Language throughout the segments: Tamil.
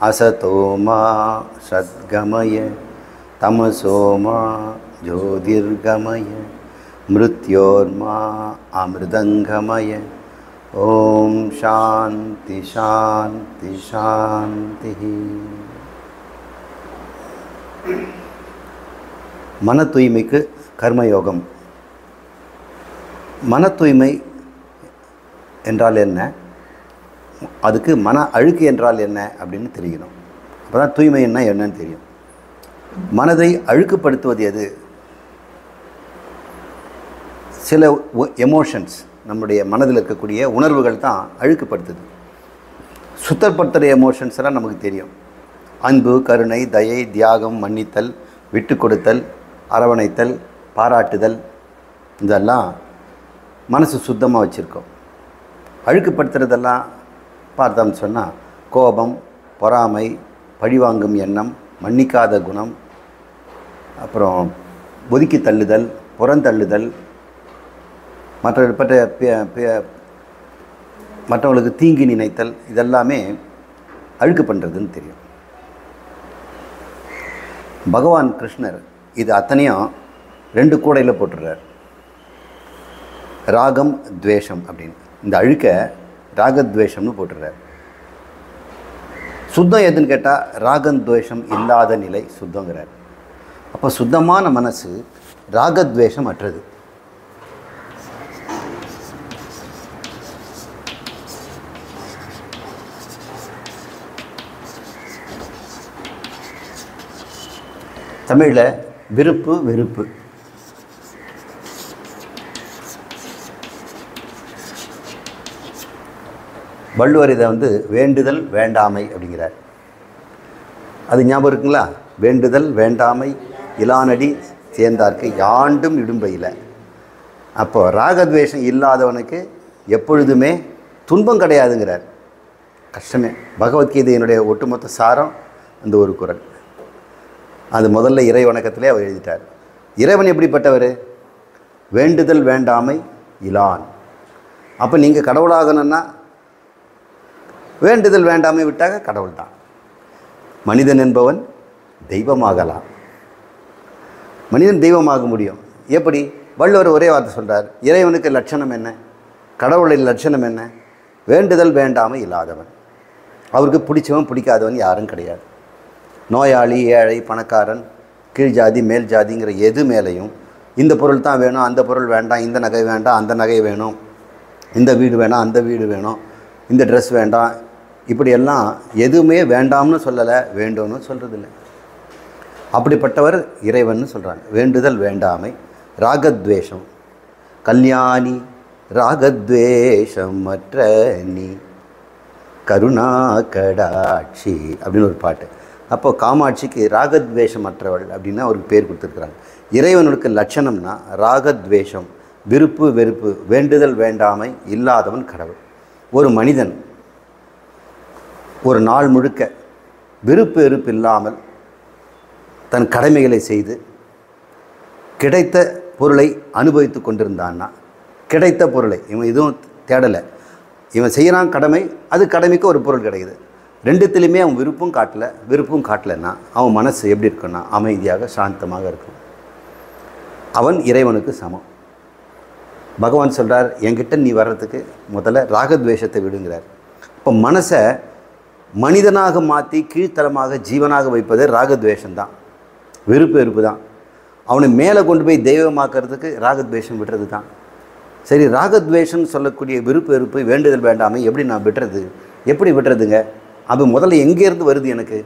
असतोमा सद्गमय तमसोमा ज्योतिर्गमय मृत्योर्मा अमृतंगमय ओम शांति शांति शांति. மன தூய்மைக்கு கர்மயோகம். மன தூய்மை என்றால் என்ன, அதுக்கு மன அழுக்கு என்றால் என்ன அப்படின்னு தெரியணும். அப்போ தான் தூய்மை என்னன்னு தெரியும். மனதை அழுக்குப்படுத்துவது எது? சில எமோஷன்ஸ், நம்முடைய மனதில் இருக்கக்கூடிய உணர்வுகள் தான் அழுக்குப்படுத்துது. சுத்தப்படுத்துகிற எமோஷன்ஸ் எல்லாம் நமக்கு தெரியும். அன்பு, கருணை, தயை, தியாகம், மன்னித்தல், விட்டு கொடுத்தல், அரவணைத்தல், பாராட்டுதல், இதெல்லாம் மனசு சுத்தமாக வச்சுருக்கோம். அழுக்குப்படுத்துறதெல்லாம் பார்த்தோம்னு சொன்னால் கோபம், பொறாமை, பழிவாங்கும் எண்ணம், மன்னிக்காத குணம், அப்புறம் ஒதுக்கி தள்ளுதல், புறந்தள்ளுதல், மற்றவர்களுக்கு தீங்கி நினைத்தல், இதெல்லாமே அழுக்கு பண்ணுறதுன்னு தெரியும். பகவான் கிருஷ்ணர் இது அத்தனையும் 2 கூடையில் போட்டுடுறார். ராகம், துவேஷம் அப்படின்னு. இந்த அழுக்க ராகத்வேஷம்னு போட்டுடுறார். சுத்தம் எதுன்னு கேட்டால் ராகம் துவேஷம் இல்லாத நிலை சுத்தங்கிறார். அப்போ சுத்தமான மனசு ராகத்வேஷம் அற்றது. தமிழில் விருப்பு வெறுப்பு. வள்ளுவர் இதை வேண்டுதல் வேண்டாமை அப்படிங்கிறார். அது ஞாபகம் இருக்குங்களா? வேண்டுதல் வேண்டாமை இலானடி சேர்ந்தார்க்கு யாண்டும் இடும்பையில். அப்போது ராகத்வேஷம் இல்லாதவனுக்கு எப்பொழுதுமே துன்பம் கிடையாதுங்கிறார். கஷ்டமே. பகவத்கீதையினுடைய ஒட்டுமொத்த சாரம் அந்த ஒரு குறள். அது முதல்ல இறை வணக்கத்திலே அவர் எழுதிட்டார். இறைவன் எப்படிப்பட்டவர்? வேண்டுதல் வேண்டாமை இலான். அப்போ நீங்கள் கடவுளாகணும்னா வேண்டுதல் வேண்டாமை விட்டாக கடவுள் தான். மனிதன் என்பவன் தெய்வமாகலாம். மனிதன் தெய்வமாக முடியும். எப்படி? வள்ளுவர் ஒரே வார்த்தை சொல்கிறார். இறைவனுக்கு லட்சணம் என்ன? கடவுளின் லட்சணம் என்ன? வேண்டுதல் வேண்டாமை இல்லாதவன். அவருக்கு பிடிச்சவன் பிடிக்காதவன் யாரும் கிடையாது. நோயாளி, ஏழை, பணக்காரன், கீழ் ஜாதி, மேல் ஜாதிங்கிற எது மேலேயும் இந்த பொருள் தான் வேணும், அந்த பொருள் வேண்டாம், இந்த நகை வேண்டாம், அந்த நகை வேணும், இந்த வீடு வேணாம், அந்த வீடு வேணும், இந்த ட்ரெஸ் வேண்டாம், இப்படியெல்லாம் எதுவுமே வேண்டாம்னு சொல்லலை, வேண்டும்னு சொல்கிறதில்லை. அப்படிப்பட்டவர் இறைவன் சொல்கிறாங்க. வேண்டுதல் வேண்டாமை ராகத்வேஷம். கல்யாணி ராகத்வேஷம் மற்ற நீ கருணா கடாட்சி அப்படின்னு ஒரு பாட்டு. அப்போ காமாட்சிக்கு ராகத்வேஷமற்றவள் அப்படின்னு அவருக்கு பேர் கொடுத்துருக்குறாங்க. இறைவனுக்கு லட்சணம்னா ராகத்வேஷம், விருப்பு வெறுப்பு, வேண்டுதல் வேண்டாமை இல்லாதவன் கடவுள். ஒரு மனிதன் ஒரு நாள் முழுக்க விருப்பு வெறுப்பு இல்லாமல் தன் கடமைகளை செய்து கிடைத்த பொருளை அனுபவித்து கொண்டிருந்தான்னா, கிடைத்த பொருளை இவன் எதுவும் தேடலை, இவன் செய்கிறான் கடமை, அது கடமைக்கு ஒரு பொருள் கிடைக்குது. ரெண்டுத்திலையுமே அவன் விருப்பும் காட்டலைன்னா அவன் மனசு எப்படி இருக்குன்னா அமைதியாக சாந்தமாக இருக்கும். அவன் இறைவனுக்கு சமம். பகவான் சொல்கிறார், என்கிட்ட நீ வர்றதுக்கு முதல்ல ராகத்வேஷத்தை விடுங்கிறார். இப்போ மனசை மனிதனாக மாற்றி கீழ்த்தரமாக ஜீவனாக வைப்பது ராகத்வேஷம்தான், விருப்பு வெறுப்பு தான். அவனை மேலே கொண்டு போய் தெய்வமாக்கிறதுக்கு ராகத்வேஷம் விடுறது தான். சரி, ராகத்வேஷம் சொல்லக்கூடிய விருப்பு வெறுப்பு, வேண்டுதல் வேண்டாமை எப்படி நான் விடுறது? எப்படி விடுறதுங்க? அது முதல்ல எங்கேருந்து வருது எனக்கு?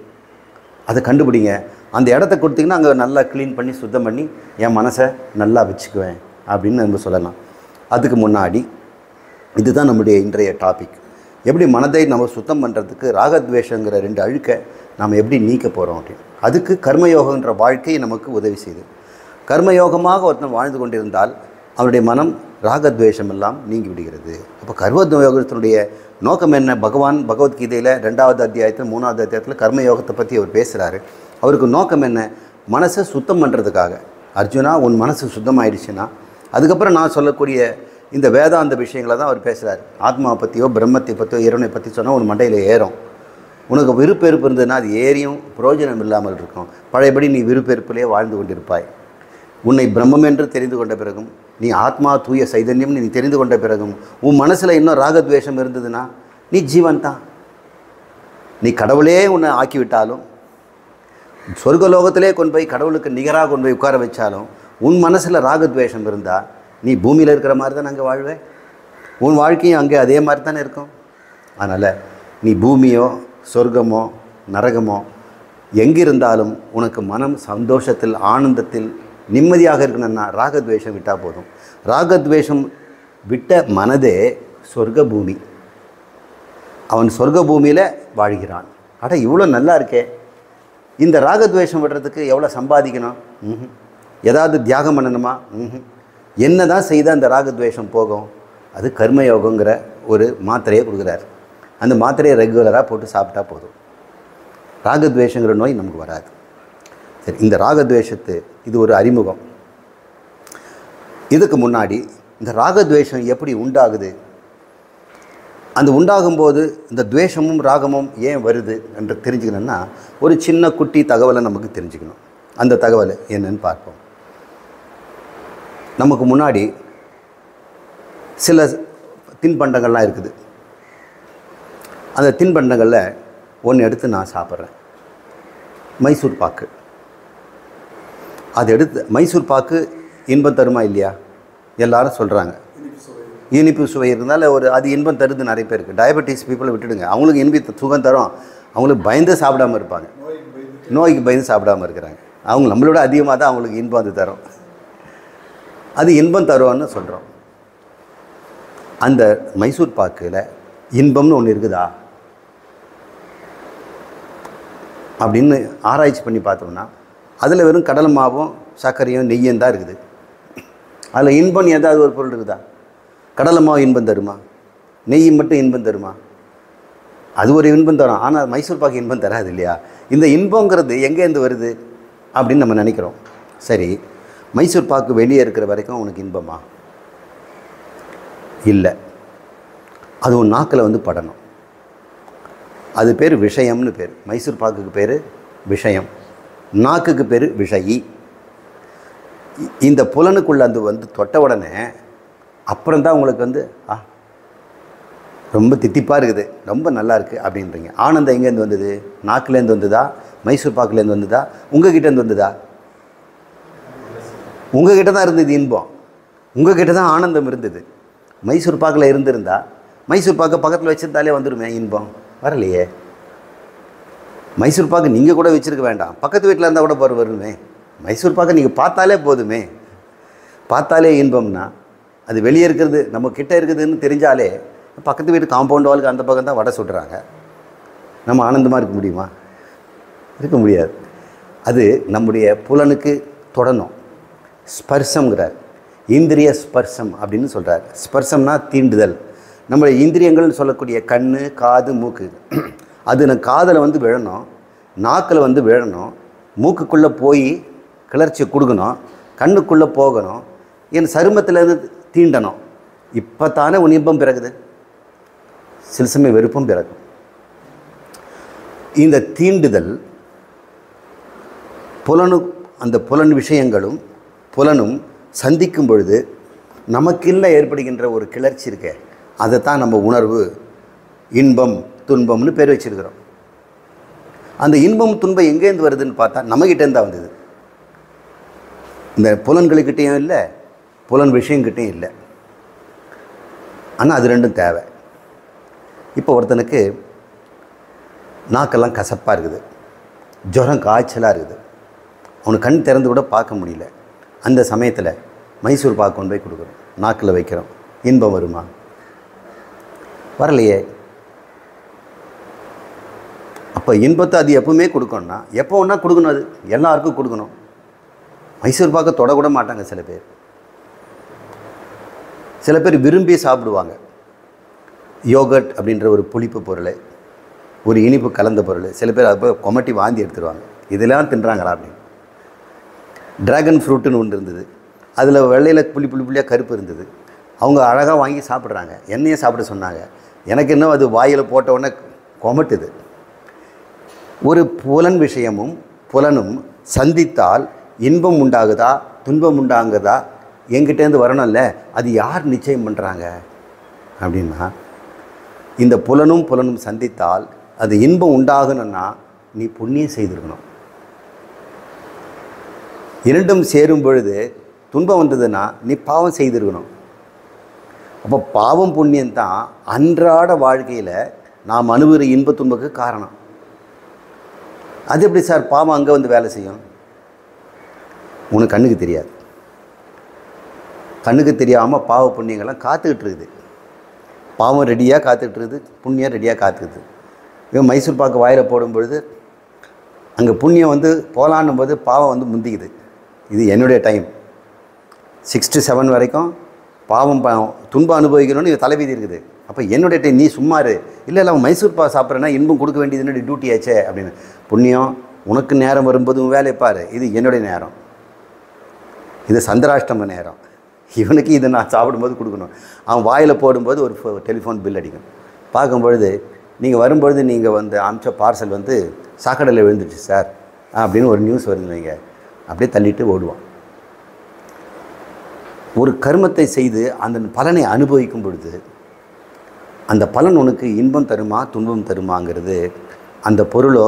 அதை கண்டுபிடிங்க. அந்த இடத்த கொடுத்திங்கன்னா அங்கே நல்லா க்ளீன் பண்ணி சுத்தம் பண்ணி என் மனசை நல்லா வச்சுக்குவேன் அப்படின்னு நம்ம சொல்லலாம். அதுக்கு முன்னாடி இதுதான் நம்முடைய இன்றைய டாபிக். எப்படி மனதை நம்ம சுத்தம் பண்ணுறதுக்கு ராகத்வேஷங்கிற 2 அழுக்கை நாம் எப்படி நீக்க போகிறோம் அப்படின்னு. அதுக்கு கர்மயோகன்ற வாழ்க்கை நமக்கு உதவி செய்யுது. கர்மயோகமாக ஒருத்தன் வாழ்ந்து கொண்டிருந்தால் அவருடைய மனம் ராகத்வேஷம் எல்லாம் நீங்கி விடுகிறது. அப்போ கர்மயோகத்தினுடைய நோக்கம் என்ன? பகவான் பகவத்கீதையில் 2வது அத்தியாயத்தில் 3வது அத்தியாயத்தில் கர்மயோகத்தை பற்றி அவர் பேசுகிறாரு. அவருக்கு நோக்கம் என்ன? மனசை சுத்தம் பண்ணுறதுக்காக. அர்ஜுனா, உன் மனசு சுத்தமாயிடுச்சுன்னா அதுக்கப்புறம் நான் சொல்லக்கூடிய இந்த வேதாந்த விஷயங்களை தான் அவர் பேசுகிறார். ஆத்மாவை பற்றியோ பிரம்மத்தை பற்றியோ இறைவனை பற்றி சொன்னால் உன் மண்டையில் ஏறும். உனக்கு விருப்பெருப்பு இருந்ததுன்னா அது ஏறியும் பிரயோஜனம் இல்லாமல் இருக்கும். பழையபடி நீ விருப்பெருப்பிலே வாழ்ந்து கொண்டிருப்பாய். உன்னை பிரம்மம் என்று தெரிந்து கொண்ட பிறகும், நீ ஆத்மா தூய சைதன்யம் நீ தெரிந்து கொண்ட பிறகும் உன் மனசில் இன்னும் ராகத்வேஷம் இருந்ததுன்னா நீ ஜீவன் தான். நீ கடவுளே உன்னை ஆக்கிவிட்டாலும், சொர்க்கலோகத்திலே கொண்டு போய் கடவுளுக்கு நிகராக கொண்டு போய் உட்கார வச்சாலும், உன் மனசில் ராகத்வேஷம் இருந்தால் நீ பூமியில் இருக்கிற மாதிரி தான் அங்கே வாழ்வேன். உன் வாழ்க்கையும் அங்கே அதே மாதிரி தானே இருக்கும். அதனால் நீ பூமியோ சொர்க்கமோ நரகமோ எங்கிருந்தாலும் உனக்கு மனம் சந்தோஷத்தில் ஆனந்தத்தில் நிம்மதியாக இருக்கணும்னா ராகத்வேஷம் விட்டால் போதும். ராகத்வேஷம் விட்ட மனதே சொர்க்க பூமி. அவன் சொர்க்க பூமியில் வாழ்கிறான். அட இவ்வளோ நல்லா இருக்கே. இந்த ராகத்வேஷம் விடுறதுக்கு எவ்வளோ சம்பாதிக்கணும்? ஏதாவது தியாகம் பண்ணணுமா? என்ன தான் செய்தால் அந்த ராகத்வேஷம் போகும்? அது கர்மயோகங்கிற ஒரு மாத்திரையை கொடுக்குறாரு. அந்த மாத்திரையை ரெகுலராக போட்டு சாப்பிட்டா போதும். ராகத்வேஷங்கிற நோய் நமக்கு வராது. சரி, இந்த ராகத்வேஷத்து இது ஒரு அறிமுகம். இதுக்கு முன்னாடி இந்த ராகத்வேஷம் எப்படி உண்டாகுது, அந்த உண்டாகும்போது இந்த துவேஷமும் ராகமும் ஏன் வருது என்று தெரிஞ்சுக்கணுன்னா ஒரு சின்ன குட்டி தகவலை நமக்கு தெரிஞ்சுக்கணும். அந்த தகவல் என்னன்னு பார்ப்போம். நமக்கு முன்னாடி சில தின்பண்டங்கள்லாம் இருக்குது. அந்த தின்பண்டங்களில் ஒன்று எடுத்து நான் சாப்பிட்றேன், மைசூர் பாக்கு. அது எடுத்து மைசூர் பாக்கு இன்பம் தருமா இல்லையா? எல்லாரும் சொல்கிறாங்க. இனிப்பு சுவை இருந்தால் அது இன்பம் தருது நிறைய பேருக்கு. டயபெட்டிஸ் பீப்புளை விட்டுடுங்க, அவங்களுக்கு இனிப்பு சுகம் தரும். அவங்களுக்கு பயந்து சாப்பிடாமல் இருப்பாங்க, நோய்க்கு பயந்து சாப்பிடாமல் இருக்கிறாங்க. அவங்க நம்மளோட அதிகமாக தான் அவங்களுக்கு இன்பம் அது தரும். அது இன்பம் தரும்னு சொல்கிறோம். அந்த மைசூர் பாக்கில் இன்பம்னு ஒன்று இருக்குதா அப்படின்னு ஆராய்ச்சி பண்ணி பார்த்தோம்னா அதில் வெறும் கடலை மாவும் சர்க்கரையும் நெய்யும் தான் இருக்குது. அதில் இன்பம் ஏதாவது ஒரு பொருள் இருக்குதா? கடலை மாவு இன்பம் தருமா? நெய் மட்டும் இன்பம் தருமா? அது ஒரு இன்பம் தரும், ஆனால் மைசூர் பாக்கு இன்பம் தராது இல்லையா? இந்த இன்பங்கிறது எங்கேருந்து வருது அப்படின்னு நம்ம நினைக்கிறோம். சரி, மைசூர் பாக்கு வெளியே இருக்கிற வரைக்கும் உனக்கு இன்பமா? இல்லை. அது உன் நாக்கில் வந்து படணும். அது பேர் விஷயம்னு பேர். மைசூர் பாக்குக்கு பேர் விஷயம், நாக்குக்கு பேர் விஷயி. இந்த புலனுக்குள்ள அது வந்து தொட்ட உடனே அப்புறம்தான் உங்களுக்கு வந்து ரொம்ப தித்திப்பாக இருக்குது, ரொம்ப நல்லா இருக்குது அப்படின்றீங்க. ஆனந்தம் எங்கேருந்து வந்தது? நாக்குலேருந்து வந்ததா? மைசூர் பாக்குலேருந்து வந்ததா? உங்ககிட்டேருந்து வந்ததா? உங்ககிட்ட தான் இருந்தது இன்பம், உங்ககிட்ட தான் ஆனந்தம் இருந்தது. மைசூர் பாக்கில் இருந்திருந்தா மைசூர் பாக்கை பக்கத்தில் வச்சுருந்தாலே வந்துடுமே இன்பம். வரலையே. மைசூர் பாக்கு நீங்கள் கூட வச்சுருக்க வேண்டாம், பக்கத்து வீட்டில் இருந்தால் கூட வருமே. மைசூர் பாக்கை நீங்கள் பார்த்தாலே போதுமே. பார்த்தாலே இன்பம்னா அது வெளியே இருக்கிறது நம்ம கிட்டே இருக்குதுன்னு தெரிஞ்சாலே, பக்கத்து வீட்டு காம்பவுண்ட் வாலுக்கு அந்த பக்கம் தான் வடை சுடுறாங்க, நம்ம ஆனந்தமாக இருக்க முடியுமா? இருக்க முடியாது. அது நம்முடைய புலனுக்கு தொடணும். ஸ்பர்சம்ங்கிறார், இந்திரிய ஸ்பர்சம் அப்படின்னு சொல்கிறார். ஸ்பர்சம்னா தீண்டுதல். நம்மளுடைய இந்திரியங்கள்னு சொல்லக்கூடிய கண், காது, மூக்கு, அது நம்ம காதில் வந்து விழணும், நாக்கில் வந்து விழணும், மூக்குக்குள்ளே போய் கிளர்ச்சியை கொடுக்கணும், கண்ணுக்குள்ளே போகணும், என் சருமத்திலேருந்து தீண்டணும். இப்போ தானே உன் இன்பம் பிறகுது, சில சமயம் வெறுப்பும் பிறகும். இந்த தீண்டுதல் அந்த புலன் விஷயங்களும் புலனும் சந்திக்கும் பொழுது நமக்குள்ள ஏற்படுகின்ற ஒரு கிளர்ச்சி இருக்கே, அதைத்தான் நம்ம உணர்வு, இன்பம், துன்பம்னு பேர் வச்சிருக்கிறோம். அந்த இன்பம் துன்பம் எங்கேருந்து வருதுன்னு பார்த்தா நம்மகிட்டேருந்து தான் வந்தது. இந்த புலன்களுக்கிட்டேயும் இல்லை, புலன் விஷயங்கிட்டையும் இல்லை. ஆனால் அது ரெண்டும் தேவை. இப்போ ஒருத்தனுக்கு நாக்கெல்லாம் கசப்பாக இருக்குது, ஜுரம் காய்ச்சலாக இருக்குது, அவனுக்கு கண் திறந்து கூட பார்க்க முடியல. அந்த சமயத்தில் மைசூர் பாக்கு கொண்டு போய் கொடுக்குறோம், நாக்கில் வைக்கிறோம், இன்பம் வருமா? வரலையே. அப்போ இன்பத்தை அது எப்பவுமே கொடுக்கணும்னா எப்போ ஒன்றா கொடுக்கணும், அது எல்லாருக்கும் கொடுக்கணும். மைசூர் பாக்கை தொடக்கூட மாட்டாங்க சில பேர். சில பேர் விரும்பி சாப்பிடுவாங்க. யோகட் அப்படின்ற ஒரு புளிப்பு பொருள், ஒரு இனிப்பு கலந்த பொருள், சில பேர் அதை போய் கொமட்டி வாந்தி எடுத்துருவாங்க. இதெல்லாம் தின்றாங்களா அப்படின்னு. ட்ராகன் ஃப்ரூட்டுன்னு ஒன்று இருந்தது, அதில் வெள்ளையில் புள்ளியாக கருப்பு இருந்தது. அவங்க அழகாக வாங்கி சாப்பிட்றாங்க, என்னையே சாப்பிட சொன்னாங்க. எனக்கு இன்னும் அது வாயில் போட்ட உடனே கொமட்டுது. ஒரு புலன் விஷயமும் புலனும் சந்தித்தால் இன்பம் உண்டாகுதா துன்பம் உண்டாகுதா என்கிட்டேருந்து வரணும்ல, அது யார் நிச்சயம் பண்ணுறாங்க அப்படின்னா, இந்த புலனும் புலனும் சந்தித்தால் அது இன்பம் உண்டாகணும்னா நீ புண்ணியம் செய்திருக்கணும். இரண்டும் சேரும் பொழுது துன்பம் வந்ததுன்னா நீ பாவம் செய்திருக்கணும். அப்போ பாவம் புண்ணியம்தான் அன்றாட வாழ்க்கையில் நாம் அனுபவிக்கிற இன்ப துன்பக்கு காரணம். அது எப்படி சார் பாவம் அங்கே வந்து வேலை செய்யும்? உனக்கு கண்ணுக்கு தெரியாது. கண்ணுக்கு தெரியாமல் பாவ புண்ணியங்கள்லாம் காத்துக்கிட்டு இருக்குது. பாவம் ரெடியாக காத்துக்கிட்டு இருக்குது, புண்ணியம் ரெடியாக காத்துக்குது. இவன் மைசூர் பாக்கு வாயில் போடும்பொழுது அங்கே புண்ணியம் வந்து போகலான்னும் போது பாவம் வந்து முந்திக்குது. இது என்னுடைய டைம் 6 to 7 வரைக்கும் பாவம் துன்பம் அனுபவிக்கணும்னு இது தலைவிதி இருக்குது. அப்போ என்னுடைய டைம், நீ சும்மாரு. இல்லை அவன் மைசூர் பாக்கு சாப்பிட்றேன்னா இன்பம் கொடுக்க வேண்டியது என்னுடைய டியூட்டி ஆச்சே அப்படின்னு. புண்ணியம் உனக்கு நேரம் வரும்போது வேலையை பாரு, இது என்னுடைய நேரம், இது சந்திராஷ்டம நேரம். இவனுக்கு இதை நான் சாப்பிடும்போது கொடுக்கணும். அவன் வாயில் போடும்போது ஒரு டெலிஃபோன் பில் அடிக்கும். பார்க்கும்பொழுது நீங்கள் வரும்பொழுது நீங்கள் வந்து அமிச்ச பார்சல் வந்து சாக்கடையில் விழுந்துடுச்சு சார் அப்படின்னு ஒரு நியூஸ் வருது. நீங்கள் அப்படியே தள்ளிட்டு ஓடுவான். ஒரு கர்மத்தை செய்து அந்த பலனை அனுபவிக்கும் பொழுது அந்த பலன் உனக்கு இன்பம் தருமா துன்பம் தருமாங்கிறது அந்த பொருளோ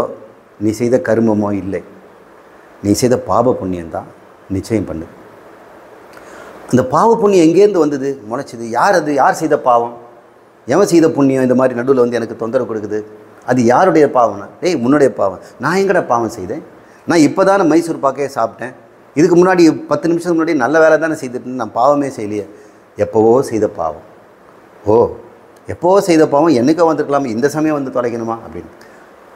நீ செய்த கர்மமோ இல்லை, நீ செய்த பாவ புண்ணியம்தான் நிச்சயம் பண்ணுது. அந்த பாவ புண்ணியம் எங்கேருந்து வந்தது, முளைச்சிது? யார் அது? யார் செய்த பாவம்? எவன் செய்த புண்ணியம் இந்த மாதிரி நடுவில் வந்து எனக்கு தொந்தரவு கொடுக்குது? அது யாருடைய பாவம்னா, டேய் உன்னுடைய பாவம். நான் எங்கட பாவம் செய்தேன்? நான் இப்போ தானே மைசூர் பாக்கையே சாப்பிட்டேன். இதுக்கு முன்னாடி 10 நிமிஷத்துக்கு முன்னாடி நல்ல வேலை தானே செய்துட்டு, நான் பாவமே செய்யலையே. எப்போவோ செய்த பாவம். ஓ, எப்போவோ செய்த பாவம் என்றைக்கோ வந்துருக்கலாமா, இந்த சமயம் வந்து தொலைக்கணுமா அப்படின்னு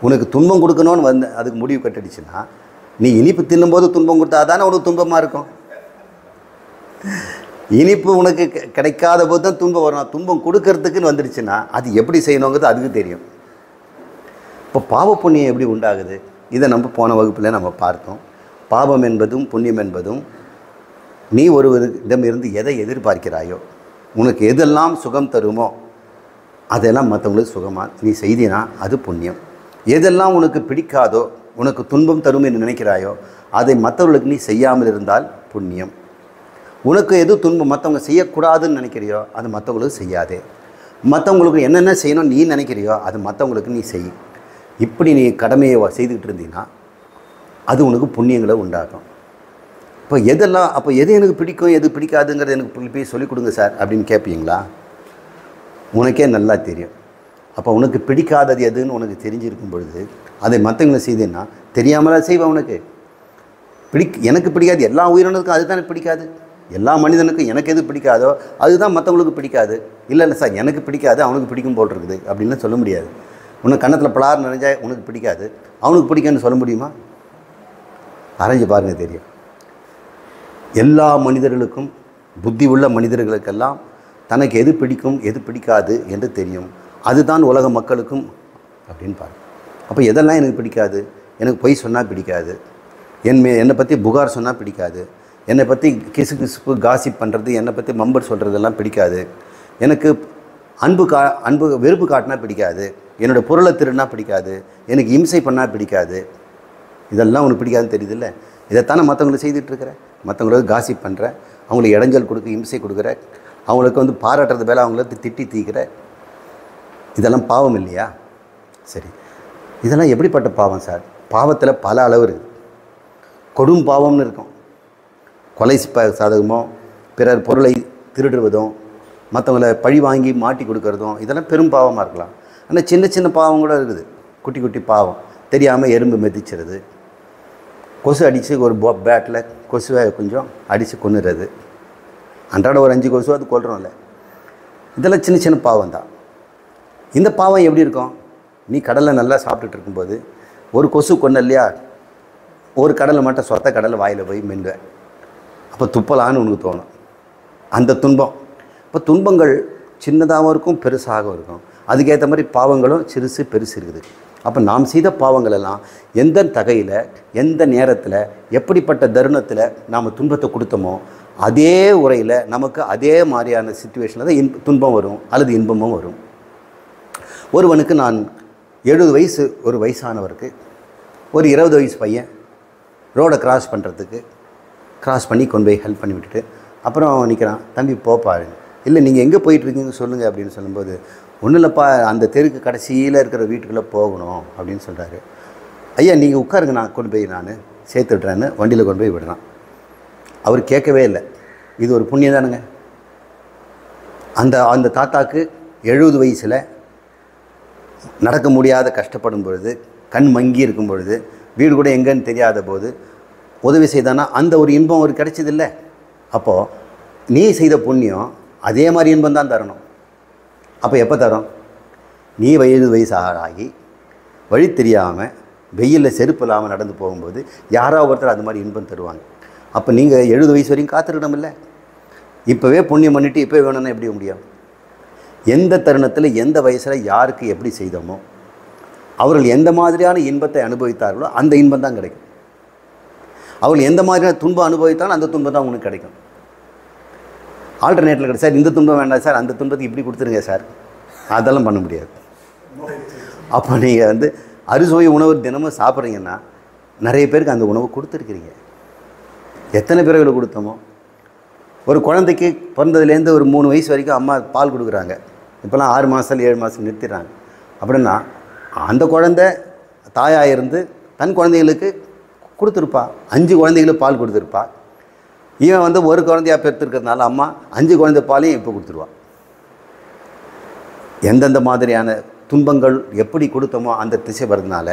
உனக்கு துன்பம் கொடுக்கணும்னு வந்து அதுக்கு முடிவு கட்டிடுச்சுன்னா, நீ இனிப்பு தின்னும்போது துன்பம் கொடுத்தா தானே உனக்கு துன்பமாக இருக்கும். இனிப்பு உனக்கு கிடைக்காத போது தான் துன்பம் வரும். துன்பம் கொடுக்கறதுக்குன்னு வந்துடுச்சுன்னா அது எப்படி செய்யணுங்கிறது அதுக்கு தெரியும். இப்போ பாவ புண்ணியம் எப்படி உண்டாகுது? இதை நம்ம போன வகுப்பில் நம்ம பார்த்தோம். பாவம் என்பதும் புண்ணியம் என்பதும் நீ ஒருவரிடமிருந்து எதை எதிர்பார்க்கிறாயோ, உனக்கு எதெல்லாம் சுகம் தருமோ அதெல்லாம் மற்றவங்களுக்கு சுகமாக நீ செய்தினா அது புண்ணியம். எதெல்லாம் உனக்கு பிடிக்காதோ, உனக்கு துன்பம் தரும் என்று நினைக்கிறாயோ அதை மற்றவர்களுக்கு நீ செய்யாமல் இருந்தால் புண்ணியம். உனக்கு எது துன்பம் மற்றவங்க செய்யக்கூடாதுன்னு நினைக்கிறியோ அது மற்றவங்களுக்கு செய்யாதே. மற்றவங்களுக்கு என்னென்ன செய்யணும் நீ நினைக்கிறியோ அது மற்றவங்களுக்கு நீ செய். இப்படி நீ கடமையை செய்துக்கிட்டு இருந்தீங்கன்னா அது உனக்கு புண்ணியங்களை உண்டாகும். இப்போ எதெல்லாம், அப்போ எது எனக்கு பிடிக்கும் எது பிடிக்காதுங்கிறது எனக்கு போய் சொல்லிக் கொடுங்க சார் அப்படின்னு கேட்பீங்களா? உனக்கே நல்லா தெரியும். அப்போ உனக்கு பிடிக்காதது எதுன்னு உனக்கு தெரிஞ்சிருக்கும் பொழுது அதை மற்றவங்களை செய்தேன்னா தெரியாமலா செய்வேன். உனக்கு எனக்கு பிடிக்காது, எல்லா உயிரினத்துக்கும் அதுதானே பிடிக்காது. எல்லா மனிதனுக்கும் எனக்கு எது பிடிக்காதோ அதுதான் மற்றவங்களுக்கு பிடிக்காது. இல்லை சார் எனக்கு பிடிக்காது அவனுக்கு பிடிக்கும் போல் இருக்குது அப்படின்னு சொல்ல முடியாது. உனக்கு கன்னத்தில் பலார் நிறைஞ்சா உனக்கு பிடிக்காது, அவனுக்கு பிடிக்கும்னு சொல்ல முடியுமா? அரைஞ்சு பாருங்கள் தெரியும். எல்லா மனிதர்களுக்கும், புத்தி உள்ள மனிதர்களுக்கெல்லாம் தனக்கு எது பிடிக்கும் எது பிடிக்காது என்று தெரியும். அதுதான் உலக மக்களுக்கும் அப்படின்னு பாருங்கள். அப்போ எதெல்லாம் எனக்கு பிடிக்காது, எனக்கு பொய் சொன்னால் பிடிக்காது, என்னை பற்றி புகார் சொன்னால் பிடிக்காது, என்னை பற்றி கிசுகிசுப்பு காசிப் பண்ணுறது, என்னை பற்றி மம்பர் சொல்கிறதெல்லாம் பிடிக்காது, எனக்கு அன்பு வெறுப்பு காட்டினா பிடிக்காது, என்னோடய பொருளை திருடினா பிடிக்காது, எனக்கு இம்சை பண்ணால் பிடிக்காது. இதெல்லாம் உனக்கு பிடிக்காதுன்னு தெரியுதுல்ல. இதைத்தானே மற்றவங்களை செய்துட்ருக்கிற. மற்றவங்களுக்கு காசிப் பண்ணுற, அவங்களுக்கு இடைஞ்சல் கொடுக்க, இம்சை கொடுக்குற, அவங்களுக்கு வந்து பாராட்டுறது வேலை அவங்கள திட்டி தீக்கிற. இதெல்லாம் பாவம் இல்லையா? சரி, இதெல்லாம் எப்படிப்பட்ட பாவம் சார்? பாவத்தில் பல அளவு இருக்குது. கொடும் பாவம்னு இருக்கும். கொலை சாதகமோ, பிறர் பொருளை திருடுவதும், மற்றவங்களை பழி வாங்கி மாட்டி கொடுக்கறதும், இதெல்லாம் பெரும் பாவமாக இருக்கலாம். ஆனால் சின்ன சின்ன பாவம் கூட இருக்குது. குட்டி குட்டி பாவம், தெரியாமல் எறும்பு மிதிச்சிருது, கொசு அடித்து ஒரு பேட்டில் கொசுவை கொஞ்சம் அடித்து கொன்னுறது, அன்றாட ஒரு 5 கொசு அது கொல்றோம்ல. இதெல்லாம் சின்ன சின்ன பாவம் தான். இந்த பாவம் எப்படி இருக்கும்? நீ கடலில் நல்லா சாப்பிட்டுட்டு இருக்கும்போது ஒரு கொசு கொன்ன இல்லையா, ஒரு கடலை மட்டும் சொத்த கடலை வாயில் போய் மென்றுவேன். அப்போ துப்பலான்னு உனக்கு தோணும். அந்த துன்பம். இப்போ துன்பங்கள் சின்னதாகவும் இருக்கும் பெருசாகவும் இருக்கும். அதுக்கேற்ற மாதிரி பாவங்களும் சிறுசு பெருசு இருக்குது. அப்போ நாம் செய்த பாவங்கள் எல்லாம் எந்த தகையில், எந்த நேரத்தில், எப்படிப்பட்ட தருணத்தில் நாம் துன்பத்தை கொடுத்தோமோ அதே உரையில் நமக்கு அதே மாதிரியான சிச்சுவேஷனில் தான் துன்பம் வரும் அல்லது இன்பமும் வரும். ஒருவனுக்கு நான் 70 வயசு, ஒரு வயசானவருக்கு ஒரு 20 வயசு பையன் ரோடை கிராஸ் பண்ணுறதுக்கு கிராஸ் பண்ணி கொண்டு போய் ஹெல்ப் பண்ணி விட்டுட்டு அப்புறம் நிற்கிறான். தம்பி போப்பாரு. இல்லை நீங்கள் எங்கே போயிட்டுருக்கீங்க சொல்லுங்கள் அப்படின்னு சொல்லும்போது, ஒன்றும் இல்லைப்பா, அந்த தெருக்கு கடைசியில் இருக்கிற வீட்டுக்குள்ளே போகணும் அப்படின்னு சொல்கிறாரு. ஐயா நீங்கள் உட்காருங்க, நான் கொண்டு போய் நான் சேர்த்து விட்றேன்னு வண்டியில் கொண்டு போய் விடுறான். அவர் கேட்கவே இல்லை. இது ஒரு புண்ணியம் தானுங்க. அந்த தாத்தாக்கு 70 வயசில் நடக்க முடியாத கஷ்டப்படும் பொழுது, கண் மங்கி இருக்கும் பொழுது, வீடு கூட எங்கன்னு தெரியாத போது உதவி செய்தானா அந்த ஒரு இன்பம் அவருக்கு கிடைச்சதில்லை. அப்போது நீ செய்த புண்ணியம் அதே மாதிரி இன்பம் தான் தரணும். அப்போ எப்போ தரும்? நீ 70 வயசு ஆகி வழி தெரியாமல் வெயிலில் செருப்பு இல்லாமல் நடந்து போகும்போது யாராவது ஒருத்தர் அது மாதிரி இன்பம் தருவாங்க. அப்போ நீங்கள் 70 வயசு வரைக்கும் காத்திருக்கணும் இல்லை? இப்போவே புண்ணியம் பண்ணிவிட்டு இப்போ வேணும்னா எப்படி முடியும்? எந்த தருணத்தில் எந்த வயசில் யாருக்கு எப்படி செய்தோமோ அவர்கள் எந்த மாதிரியான இன்பத்தை அனுபவித்தார்களோ அந்த இன்பம் தான் கிடைக்கும். அவர்கள் எந்த மாதிரியான துன்பம் அனுபவித்தாலும் அந்த துன்பம் தான் உங்களுக்கு கிடைக்கும். ஆல்டர்னேட்டில் கிடையாது சார், இந்த துன்பம் வேண்டாம் சார், அந்த துன்பத்துக்கு இப்படி கொடுத்துருங்க சார், அதெல்லாம் பண்ண முடியாது. அப்போ நீங்கள் அறுசுவை உணவு தினமும் சாப்பிட்றீங்கன்னா நிறைய பேருக்கு அந்த உணவு கொடுத்துருக்கிறீங்க. எத்தனை பேர்களை கொடுத்தோமோ? ஒரு குழந்தைக்கு பிறந்ததுலேருந்து ஒரு 3 வயசு வரைக்கும் அம்மா பால் கொடுக்குறாங்க. இப்போலாம் 6 மாதம் 7 மாதம் நிறுத்திடுறாங்க. அப்படின்னா அந்த குழந்தை தாயாக இருந்து தன் குழந்தைகளுக்கு கொடுத்துருப்பா. 5 குழந்தைகளுக்கு பால் கொடுத்துருப்பா. இவன் ஒரு குழந்தையாக பெற்றுருக்கிறதுனால அம்மா 5 குழந்தை பாலையும் இப்போ கொடுத்துருவா. எந்தெந்த மாதிரியான துன்பங்கள் எப்படி கொடுத்தோமோ அந்த திசை வரதுனால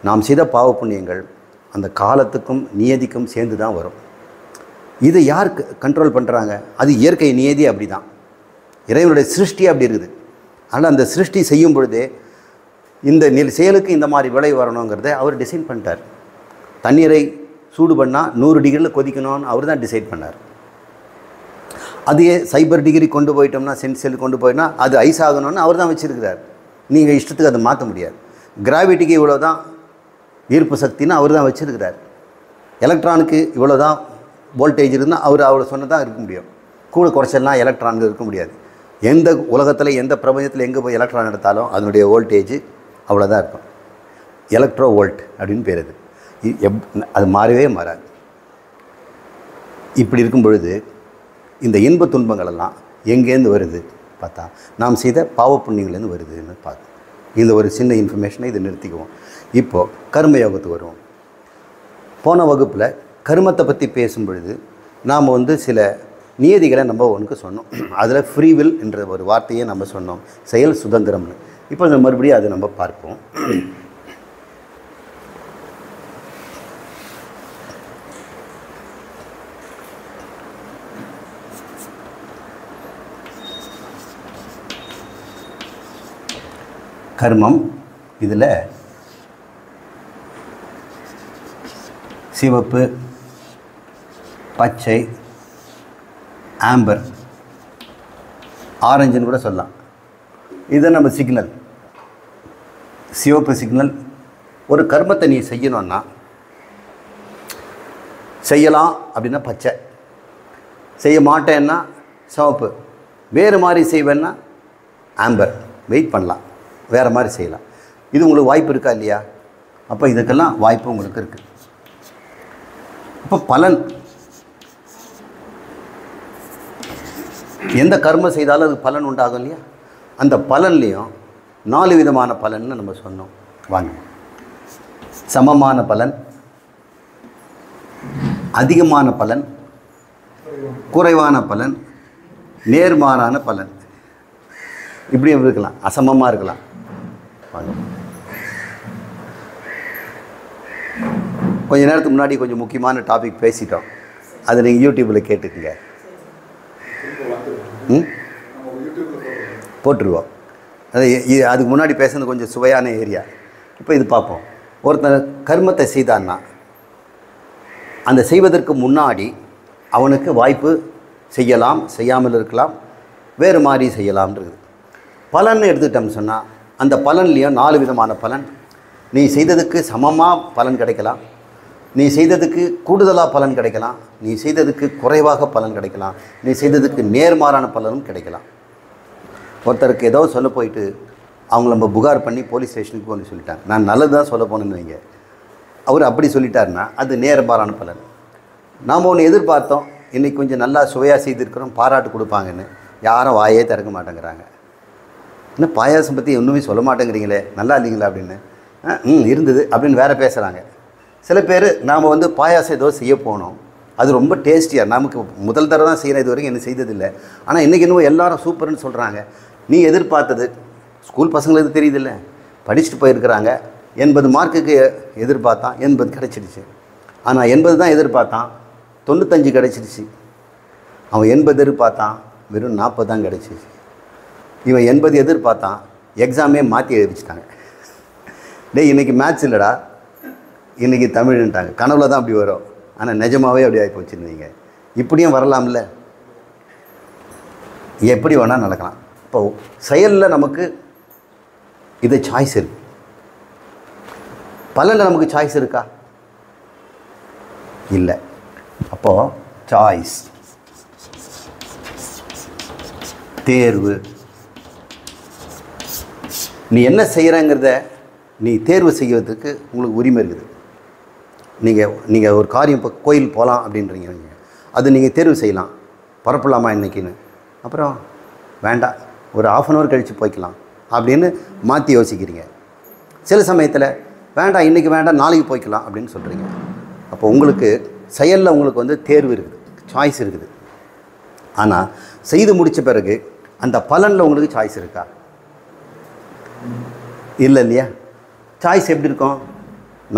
நாம் செய்த பாவ புண்ணியங்கள் அந்த காலத்துக்கும் நியதிக்கும் சேர்ந்து தான் வரும். இதை யார் கண்ட்ரோல் பண்ணுறாங்க? அது இயற்கை நியதி. அப்படி தான் இறைவனுடைய சிருஷ்டி அப்படி இருக்குது. ஆனால் அந்த சிருஷ்டி செய்யும் பொழுதே இந்த செயலுக்கு இந்த மாதிரி விளை வரணுங்கிறத அவர் டிசைன் பண்ணிட்டார். தண்ணீரை சூடு பண்ணால் 100 டிகிரியில் கொதிக்கணும்னு அவர் தான் டிசைட் பண்ணார். அதையே 0 டிகிரி கொண்டு போயிட்டோம்னா, சென்சியல் கொண்டு போயிட்டோம்னா அது ஐஸ் ஆகணும்னு அவர் தான் வச்சுருக்கிறார். நீங்கள் இஷ்டத்துக்கு அதை மாற்ற முடியாது. கிராவிட்டிக்கு இவ்வளோ தான் ஈர்ப்பு சக்தின்னு அவர் தான் வச்சுருக்கிறார். எலக்ட்ரானுக்கு இவ்வளோ தான் வோல்டேஜ் இருந்தால் அவர் அவ்வளோ சொன்னதான் இருக்க முடியும். கூட குறைச்சல்லாம் எலக்ட்ரான்கள் இருக்க முடியாது. எந்த உலகத்தில் எந்த பிரபஞ்சத்தில் எங்கே போய் எலக்ட்ரான் எடுத்தாலும் அதனுடைய வோல்டேஜ் அவ்வளோதான் இருக்கும். எலக்ட்ரோ வோல்ட் அப்படின்னு பேர். அது மாறவே மாறாது. இப்படி இருக்கும் பொழுது இந்த இன்ப துன்பங்களெல்லாம் எங்கேருந்து வருது பார்த்தா நாம் செய்த பாவ புண்ணியங்கள்லேருந்து வருதுன்னு பார்த்து இந்த ஒரு சின்ன இன்ஃபர்மேஷனை இதை நிறுத்திக்குவோம். இப்போது கர்மயோகத்துக்கு வருவோம். போன வகுப்பில் கர்மத்தை பற்றி பேசும் பொழுது நாம் சில நியதிகளை நம்ம ஒன்றுக்கு சொன்னோம். அதில் ஃப்ரீவில் என்ற ஒரு வார்த்தையை நம்ம சொன்னோம், செயல் சுதந்திரம்னு. இப்போ மறுபடியும் அதை நம்ம பார்ப்போம். கர்மம் இதில் சிவப்பு, பச்சை, ஆம்பர், ஆரஞ்சுன்னு கூட சொல்லலாம். இதை நம்ம சிக்னல். சிவப்பு சிக்னல். ஒரு கர்மத்தை நீ செய்யணும்னா செய்யலாம் அப்படின்னா பச்சை, செய்ய மாட்டேன்னா சிவப்பு, வேறு மாதிரி செய்வேன்னா ஆம்பர், வெயிட் பண்ணலாம், வேறு மாதிரி செய்யலாம். இது உங்களுக்கு வாய்ப்பு இருக்கா இல்லையா? அப்போ இதுக்கெல்லாம் வாய்ப்பு உங்களுக்கு இருக்குது. அப்போ பலன், எந்த கர்மம் செய்தாலும் அதுக்கு பலன் உண்டாகும் இல்லையா? அந்த பலன்லேயும் 4 விதமான பலன்னு நம்ம சொன்னோம். வாங்க. சமமான பலன், அதிகமான பலன், குறைவான பலன், நேர்மாறான பலன். இப்படியும் இருக்கலாம், அசமமாக இருக்கலாம். வாங்க. கொஞ்ச நேரத்துக்கு முன்னாடி கொஞ்சம் முக்கியமான டாபிக் பேசிட்டோம். அதை நீங்கள் யூடியூப்பில் கேட்டுக்குங்க. போட்டுருவோம். அதுக்கு முன்னாடி பேசுனது கொஞ்சம் சுவையான ஏரியா. இப்போ இது பார்ப்போம். ஒருத்தர் கர்மத்தை செய்தான்னா அந்த செய்வதற்கு முன்னாடி அவனுக்கு வாய்ப்பு செய்யலாம், செய்யாமல் இருக்கலாம், வேறு மாதிரி செய்யலாம்ன்றது. பலன்னு எடுத்துக்கிட்டோம்னு சொன்னால் அந்த பலன்லேயும் 4 விதமான பலன். நீ செய்ததுக்கு சமமாக பலன் கிடைக்கலாம், நீ செய்ததுக்கு கூடுதலாக பலன் கிடைக்கலாம், நீ செய்ததுக்கு குறைவாக பலன் கிடைக்கலாம், நீ செய்ததுக்கு நேர்மாறான பலனும் கிடைக்கலாம். ஒருத்தருக்கு ஏதோ சொல்ல போயிட்டு அவங்கள நம்ம புகார் பண்ணி போலீஸ் ஸ்டேஷனுக்கு போன்னு சொல்லிட்டாங்க. நான் நல்லது தான் சொல்ல போனேன்னு வைங்க, அவர் அப்படி சொல்லிட்டாருன்னா அது நேர்மாறான பலன். நாம் ஒன்று எதிர்பார்த்தோம், இன்றைக்கி கொஞ்சம் நல்லா சுவையாக செய்திருக்கிறோம், பாராட்டு கொடுப்பாங்கன்னு. யாரும் வாயே திறக்க மாட்டேங்கிறாங்க. இன்னும் பாயாசம் பற்றி ஒன்றுமே சொல்ல மாட்டேங்கிறீங்களே, நல்லா இல்லைங்களா அப்படின்னு. இருந்தது அப்படின்னு வேறு பேசுகிறாங்க. சில பேர் நாம் வந்து பாயாசம் ஏதோ செய்ய போனோம், அது ரொம்ப டேஸ்டியாக, நமக்கு முதல் தடவை தான் செய்கிறேன், இது வரைக்கும் என்ன செய்ததில்லை, ஆனால் இன்றைக்கி இன்னும் எல்லாரும் சூப்பர்னு சொல்கிறாங்க. நீ எதிர்பார்த்தது, ஸ்கூல் பசங்களுக்கு தெரியுதில்ல, படிச்சுட்டு போயிருக்கிறாங்க, 80 மார்க்குக்கு எதிர்பார்த்தான், 80 கிடச்சிடுச்சு. ஆனால் 80 தான் எதிர்பார்த்தான், 95 கிடச்சிடுச்சு. அவன் 80 எதிர்பார்த்தான், வெறும் 40 தான் கிடச்சிச்சு. இவன் 80 எதிர்பார்த்தான், எக்ஸாமே மாற்றி எழுதிச்சிட்டாங்க. டேய் இன்றைக்கி மேத்ஸ் இல்லைடா, இன்றைக்கி தமிழ்ன்ட்டாங்க. கனவுல தான் அப்படி வரும், ஆனால் நிஜமாகவே அப்படி ஆகி போச்சுருந்தீங்க. இப்படியும் வரலாம்ல, எப்படி வேணால் நடக்கலாம். இப்போ செயலில் நமக்கு இது சாய்ஸ் இருக்குது, பலனில் நமக்கு சாய்ஸ் இருக்கா? இல்லை. அப்போது சாய்ஸ், தேர்வு, நீ என்ன செய்கிறங்கிறத நீ தேர்வு செய்வதற்கு உங்களுக்கு உரிமை இருக்குது. நீங்கள் ஒரு காரியம், இப்போ கோயில் போகலாம் அப்படின்றீங்க, அது நீங்கள் தேர்வு செய்யலாம். பரப்பலாமா இன்றைக்கின்னு, அப்புறம் வேண்டாம் ஒரு 1/2 hour கழித்து போய்க்கலாம் அப்படின்னு மாற்றி யோசிக்கிறீங்க. சில சமயத்தில் வேண்டாம் இன்றைக்கி வேண்டாம் நாளைக்கு போய்க்கலாம் அப்படின்னு சொல்கிறீங்க. அப்போ உங்களுக்கு செயலில் உங்களுக்கு வந்து தேர்வு இருக்குது, சாய்ஸ் இருக்குது. ஆனால் செய்து முடித்த பிறகு அந்த பலனில் உங்களுக்கு சாய்ஸ் இருக்கா? இல்லை இல்லையா? சாய்ஸ் எப்படி இருக்கும்?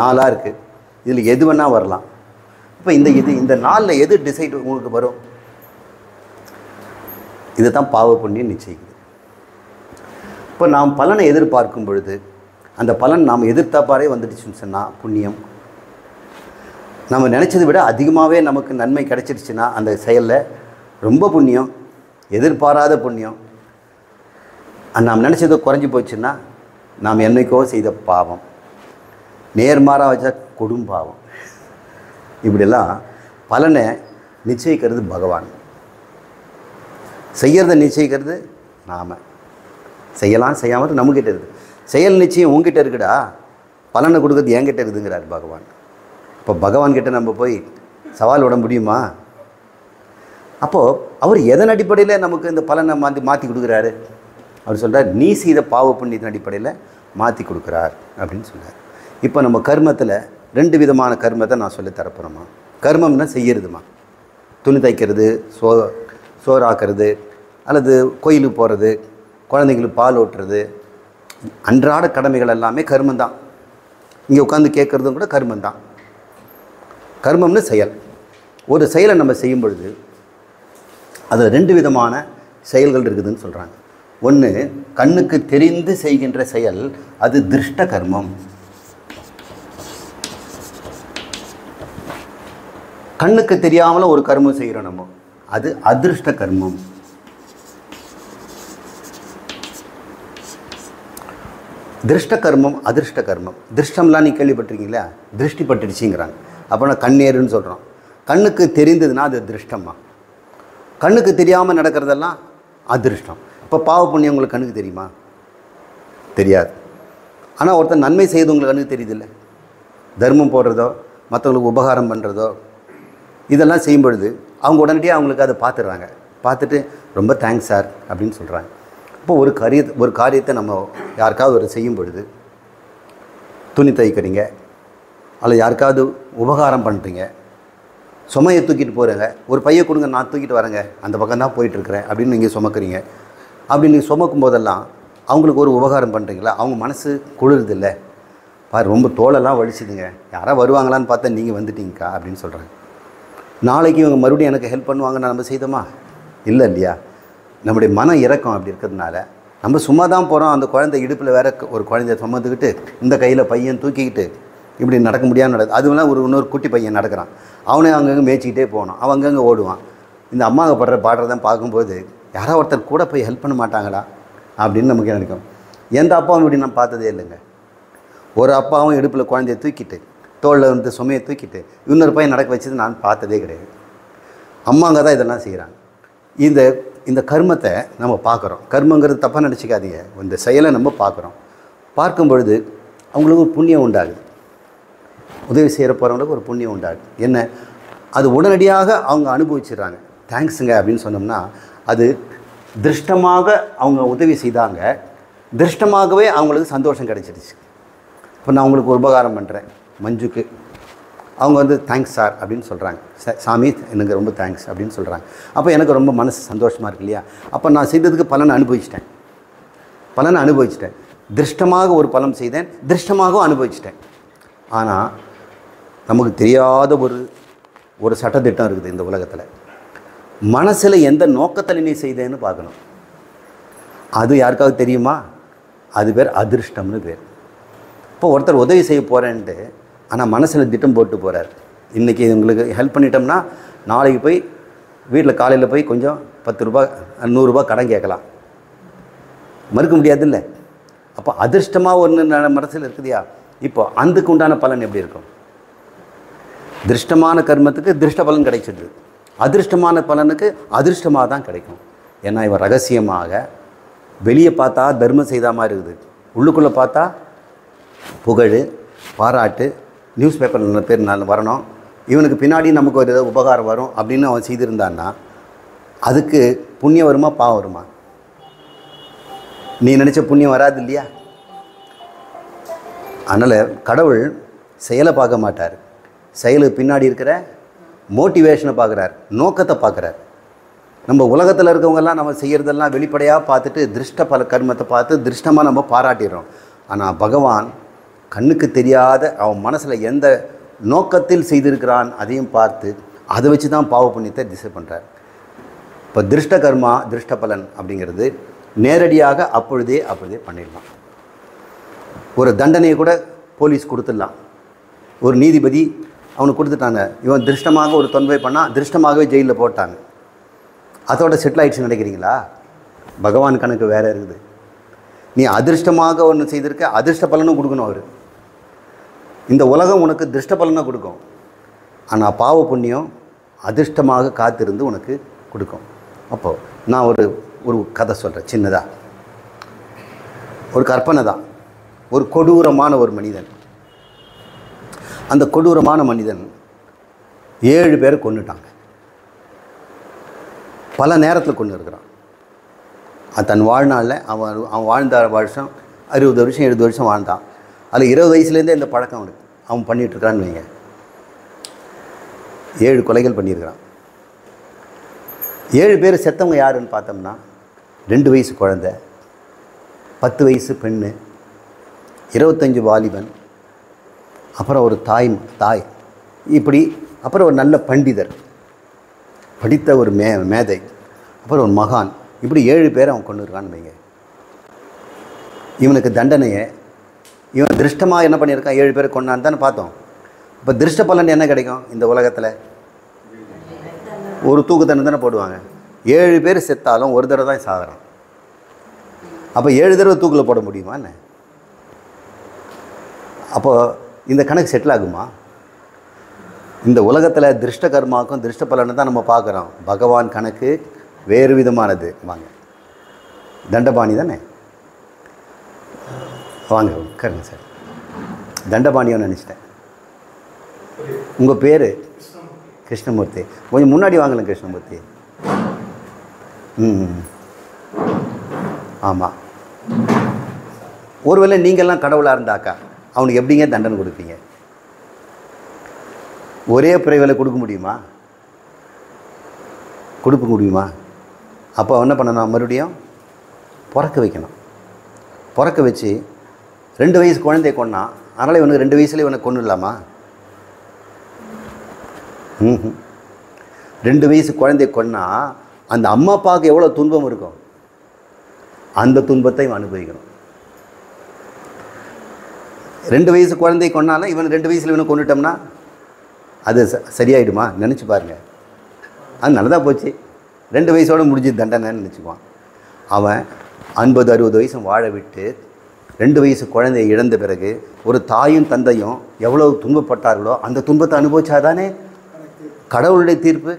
4 இருக்குது, இதில் எது வேணால் வரலாம். இப்போ இந்த 4ல் எது டிசைட் உங்களுக்கு வரும்? இது தான் பாவ புண்ணியம் நிச்சயிக்குது. இப்போ நாம் பலனை எதிர்பார்க்கும் பொழுது அந்த பலன் நாம் எதிர்த்தாப்பாரே வந்துடுச்சுன்னு சொன்னால் புண்ணியம். நம்ம நினச்சதை விட அதிகமாகவே நமக்கு நன்மை கிடைச்சிருச்சுன்னா அந்த செயலில் ரொம்ப புண்ணியம், எதிர்பாராத புண்ணியம். நாம் நினச்சதை குறைஞ்சி போச்சுன்னா நாம் என்னைக்கோ செய்த பாவம், நேர்மாறாக வச்சா கொடும் பாவம். இப்படிலாம் பலனை நிச்சயிக்கிறது பகவான், செய்கிறத நிச்சயிக்கிறது நாம். செய்யலாம் செய்யாமல் நம்மக்கிட்ட இருக்குது. செயல் நிச்சயம் உங்ககிட்ட இருக்குடா, பலனை கொடுக்குறது என்கிட்ட இருக்குதுங்கிறார் பகவான். இப்போ பகவான்கிட்ட நம்ம போய் சவால் விட முடியுமா? அப்போது அவர் எதன் அடிப்படையில் நமக்கு இந்த பலனை மாற்றி கொடுக்குறாரு? அவர் சொல்கிறார், நீ செய்த பாவ புண்ணியத்தின் அடிப்படையில் மாற்றி கொடுக்குறார் அப்படின்னு சொல்கிறார். இப்போ நம்ம கர்மத்தில் 2 விதமான கர்மத்தை நான் சொல்லி தரப்போகிறோமா. கர்மம்னா செய்யறதுமா, துணி தைக்கிறது, சோறாக்குறது, அல்லது கோயிலுக்கு போகிறது, குழந்தைங்களுக்கு பால் ஊட்டுறது, அன்றாட கடமைகள் எல்லாமே கர்மந்தான். இங்கே உட்காந்து கேட்குறதும் கூட கர்மந்தான். கர்மம்னு செயல். ஒரு செயலை நம்ம செய்யும் பொழுது அது 2 விதமான செயல்கள் இருக்குதுன்னு சொல்கிறாங்க. ஒன்று கண்ணுக்கு தெரிந்து செய்கின்ற செயல், அது திருஷ்ட கர்மம். கண்ணுக்கு தெரியாமல் ஒரு கர்மம் செய்கிறோம் நம்ம, அது அதிருஷ்ட கர்மம். திருஷ்ட கர்மம், அதிருஷ்ட கர்மம். திருஷ்டம்லாம் நீ கேள்விப்பட்டிருக்கீங்களா? திருஷ்டி பட்டுடுச்சிங்கிறாங்க. அப்போ நான் கண்ணேருன்னு சொல்கிறோம். கண்ணுக்கு தெரிந்ததுன்னா அது திருஷ்டம்மா. கண்ணுக்கு தெரியாமல் நடக்கிறதெல்லாம் அதிருஷ்டம். இப்போ பாவ புண்ணியம் உங்களுக்கு கண்ணுக்கு தெரியுமா? தெரியாது. ஆனால் ஒருத்தர் நன்மை செய்து உங்களுக்கு கண்ணுக்கு தெரியுதில்லை. தர்மம் போடுறதோ, மற்றவங்களுக்கு உபகாரம் பண்ணுறதோ, இதெல்லாம் செய்யும் பொழுது அவங்க உடனடியாக அவங்களுக்கு அதை பார்த்துடுறாங்க. பார்த்துட்டு ரொம்ப தேங்க்ஸ் சார் அப்படின்னு சொல்கிறாங்க. இப்போ ஒரு காரியத்தை நம்ம யாருக்காவது ஒரு செய்யும் பொழுது, துணி தைக்கிறீங்க, அல்லது யாருக்காவது உபகாரம் பண்ணுறீங்க, சுமையை தூக்கிட்டு போகிறேங்க, ஒரு பையை கொடுங்க நான் தூக்கிட்டு வரேங்க, அந்த பக்கம் தான் போயிட்டுருக்கிறேன் அப்படின்னு நீங்கள் சுமக்கிறீங்க. அப்படி நீங்கள் சுமக்கும் போதெல்லாம் அவங்களுக்கு ஒரு உபகாரம் பண்ணுறீங்களா? அவங்க மனசு குளிருதில்லை. பாரு ரொம்ப தோலெல்லாம் வலிச்சுதுங்க, யாராவது வருவாங்களான்னு பார்த்தா நீங்கள் வந்துட்டீங்கக்கா அப்படின்னு சொல்கிறாங்க. நாளைக்கு இவங்க மறுபடியும் எனக்கு ஹெல்ப் பண்ணுவாங்கன்னு நம்ம செய்தோமா? இல்லை இல்லையா? நம்முடைய மன இறக்கம் அப்படி இருக்கிறதுனால நம்ம சும்மா தான் போகிறோம். அந்த குழந்தை இடுப்பில் வேற ஒரு குழந்தைய சுமந்துக்கிட்டு, இந்த கையில் பையன் தூக்கிக்கிட்டு இப்படி நடக்க முடியாமல் நடக்குது. அதுவெல்லாம் இன்னொரு குட்டி பையன் நடக்கிறான், அவனே அங்கங்கே மேய்ச்சிக்கிட்டே போகணும், அவன் அங்கங்கே ஓடுவான். இந்த அம்மாவை பாடுறதான் பார்க்கும்போது யாராவது ஒருத்தர் கூட போய் ஹெல்ப் பண்ண மாட்டாங்களா அப்படின்னு நமக்கு நினைக்கும். எந்த அப்பாவும் இப்படி நான் பார்த்ததே இல்லைங்க. ஒரு அப்பாவும் இடுப்பில் குழந்தைய தூக்கிட்டு, தோளில் வந்து சுமையை தூக்கிட்டு இன்னொரு பையன் நடக்க வச்சது நான் பார்த்ததே கிடையாது. அம்மாங்க தான் இதெல்லாம் செய்கிறாங்க. இந்த கர்மத்தை நம்ம பார்க்குறோம். கர்மங்கிறது தப்பாக நினச்சிக்காதீங்க. இந்த செயலை நம்ம பார்க்குறோம். பார்க்கும் பொழுது அவங்களுக்கு ஒரு புண்ணியம் உண்டாகுது. உதவி செய்கிற போகிறவங்களுக்கு ஒரு புண்ணியம் உண்டாகும். என்ன அது உடனடியாக அவங்க அனுபவிச்சிடுறாங்க. தேங்க்ஸுங்க அப்படின்னு சொன்னோம்னா அது திருஷ்டமாக அவங்க உதவி செய்தாங்க, திருஷ்டமாகவே அவங்களுக்கு சந்தோஷம் கிடைச்சிடுச்சு. இப்போ நான் உங்களுக்கு ஒரு உபகாரம் பண்ணுறேன் மஞ்சுக்கு, அவங்க வந்து தேங்க்ஸ் சார் அப்படின்னு சொல்கிறாங்க. சாமி எனக்கு ரொம்ப தேங்க்ஸ் அப்படின்னு சொல்கிறாங்க. அப்போ எனக்கு ரொம்ப மனசு சந்தோஷமாக இருக்கு இல்லையா? அப்போ நான் செய்ததுக்கு பலனை அனுபவிச்சிட்டேன். திருஷ்டமாக ஒரு பலம் செய்தேன், திருஷ்டமாகவும் அனுபவிச்சிட்டேன். ஆனால் நமக்கு தெரியாத ஒரு சட்டத்திட்டம் இருக்குது இந்த உலகத்தில். மனசில் எந்த நோக்கத்தில் நீ செய்தேன்னு பார்க்கணும். அது யாருக்காவது தெரியுமா? அது பேர் அதிர்ஷ்டம்னு பேர். இப்போ ஒருத்தர் உதவி செய்ய போகிறேன்ட்டு ஆனால் மனசில் திட்டம் போட்டு போகிறார். இன்றைக்கி உங்களுக்கு ஹெல்ப் பண்ணிட்டோம்னா நாளைக்கு போய் வீட்டில் காலையில் போய் கொஞ்சம் 10 ரூபா 100 ரூபா கடன் கேட்கலாம், மறுக்க முடியாதுல்ல. அப்போ அதிர்ஷ்டமாக ஒன்று மனசில் இருக்குதுயா. இப்போ அதுக்கு உண்டான பலன் எப்படி இருக்கும்? திருஷ்டமான கர்மத்துக்கு திருஷ்ட பலன் கிடைச்சிடுது, அதிர்ஷ்டமான பலனுக்கு அதிர்ஷ்டமாக தான் கிடைக்கும். ஏன்னா இவன் ரகசியமாக வெளியே பார்த்தா தர்மம் செய்த மாதிரி இருக்குது, உள்ளுக்குள்ளே பார்த்தா புகழ் பாராட்டு நியூஸ் பேப்பரில் பேர் நான் வரணும், இவனுக்கு பின்னாடி நமக்கு ஒரு ஏதாவது உபகாரம் வரும் அப்படின்னு அவன் செய்திருந்தான்னா அதுக்கு புண்ணியம் வருமா பாவம் வருமா? நீ நினச்ச புண்ணியம் வராது இல்லையா? அதனால் கடவுள் செயலை பார்க்க மாட்டார், செயலுக்கு பின்னாடி இருக்கிற மோட்டிவேஷனை பார்க்குறார், நோக்கத்தை பார்க்குறார். நம்ம உலகத்தில் இருக்கவங்கெல்லாம் நம்ம செய்கிறதெல்லாம் வெளிப்படையாக பார்த்துட்டு திருஷ்ட பல கர்மத்தை பார்த்து திருஷ்டமாக நம்ம பாராட்டிடுறோம். ஆனால் பகவான் கண்ணுக்கு தெரியாத அவன் மனசில் எந்த நோக்கத்தில் செய்திருக்கிறான் அதையும் பார்த்து அதை வச்சு தான் பாவ புண்ணியத்தை திசை பண்ணுறார். இப்போ திருஷ்ட கர்மா திருஷ்ட பலன் அப்படிங்கிறது நேரடியாக அப்பொழுதே பண்ணிடலாம். ஒரு தண்டனையை கூட போலீஸ் கொடுத்துடலாம். ஒரு நீதிபதி அவனுக்கு கொடுத்துட்டாங்க, இவன் திருஷ்டமாக ஒரு தொன்மை பண்ணால் திருஷ்டமாகவே ஜெயிலில் போட்டாங்க. அதோட செட்டில் ஆகிடுச்சு நினைக்கிறீங்களா? பகவான் கணக்கு வேறு இருக்குது. நீ அதிர்ஷ்டமாக ஒன்று செய்திருக்க, அதிர்ஷ்ட பலனும் கொடுக்கணும் அவர். இந்த உலகம் உனக்கு திருஷ்ட பலனை கொடுக்கும், ஆனால் பாவ புண்ணியம் அதிர்ஷ்டமாக காத்திருந்து உனக்கு கொடுக்கும். அப்போது நான் ஒரு கதை சொல்கிறேன் சின்னதாக. ஒரு கற்பனை தான். ஒரு கொடூரமான ஒரு மனிதன், அந்த கொடூரமான மனிதன் 7 பேரை கொன்னுட்டாங்க. பல நேரத்தில் கொண்டு இருக்கிறான். தன் வாழ்நாளில் அவன் வாழ்ந்த வருஷம் 60 வருஷம் 70 வருஷம் வாழ்ந்தான். அதில் 20 வயசுலேருந்தே இந்த பழக்கம் அவனுக்கு அவன் பண்ணிகிட்ருக்கான்னு வைங்க. 7 கொலைகள் பண்ணியிருக்கிறான். 7 பேர் செத்தவங்க யாருன்னு பார்த்தோம்னா 2 வயசு குழந்தை, 10 வயசு பெண்ணு, 25 வாலிபன், அப்புறம் ஒரு தாய், இப்படி அப்புறம் ஒரு நல்ல பண்டிதர், படித்த ஒரு மேதை, அப்புறம் ஒரு மகான், இப்படி 7 பேரை அவன் கொண்டு இருக்கான்னு வைங்க. இவனுக்கு தண்டனையை இவன் திருஷ்டமாக என்ன பண்ணியிருக்கான்? 7 பேரை கொண்டான்னு தானே பார்த்தோம். இப்போ திருஷ்ட பலன் என்ன கிடைக்கும்? இந்த உலகத்தில் ஒரு தூக்கு தண்டனை தானே போடுவாங்க. 7 பேர் செத்தாலும் ஒரு தடவை தான் சாகுறான். அப்போ 7 தடவை தூக்கில் போட முடியுமா என்ன? அப்போது இந்த கணக்கு செட்டில் ஆகுமா? இந்த உலகத்தில் திருஷ்ட கர்மாவுக்கும் திருஷ்ட பலனை தான் நம்ம பார்க்குறோம். பகவான் கணக்கு வேறு விதமானது. வாங்க, தண்டபாணி தானே, வாங்க உட்காருங்க சார். தண்டபாணியோன்னு நினச்சிட்டேன். உங்கள் பேர் கிருஷ்ணமூர்த்தி. கொஞ்சம் முன்னாடி வாங்கலாம் கிருஷ்ணமூர்த்தி. ஆமாம். ஒருவேளை நீங்கள்லாம் கடவுளாக இருந்தாக்கா அவனுக்கு எப்படிங்க தண்டனை கொடுப்பீங்க? ஒரே பிறவில கொடுக்க முடியுமா? அப்போ என்ன பண்ணணும்? மறுபடியும் பிறக்க வைக்கணும். பிறக்க வச்சு 2 வயசு குழந்தைய கொன்னான், அதனால் இவனுக்கு 2 வயசுலேயே இவனை கொன்னுடலாமா? 2 வயசு குழந்தைய கொன்னா அந்த அம்மா அப்பாவுக்கு எவ்வளோ துன்பம் இருக்கும், அந்த துன்பத்தை இவன் அனுபவிக்கணும். 2 வயசு குழந்தைய கொன்னாலும் இவன் 2 வயசில் இவனை கொண்டுட்டோம்னா அது சரியாயிடுமா? நினச்சி பாருங்கள். அது நல்லதாக போச்சு, 2 வயசோடு முடிஞ்சு தண்டனைன்னு நினச்சிக்குவான். அவன் 50-60 வயசு வாழ விட்டு 2 வயசு குழந்தையை இழந்த பிறகு ஒரு தாயும் தந்தையும் எவ்வளோ துன்பப்பட்டார்களோ அந்த துன்பத்தை அனுபவிச்சாதானே கடவுளுடைய தீர்ப்பு.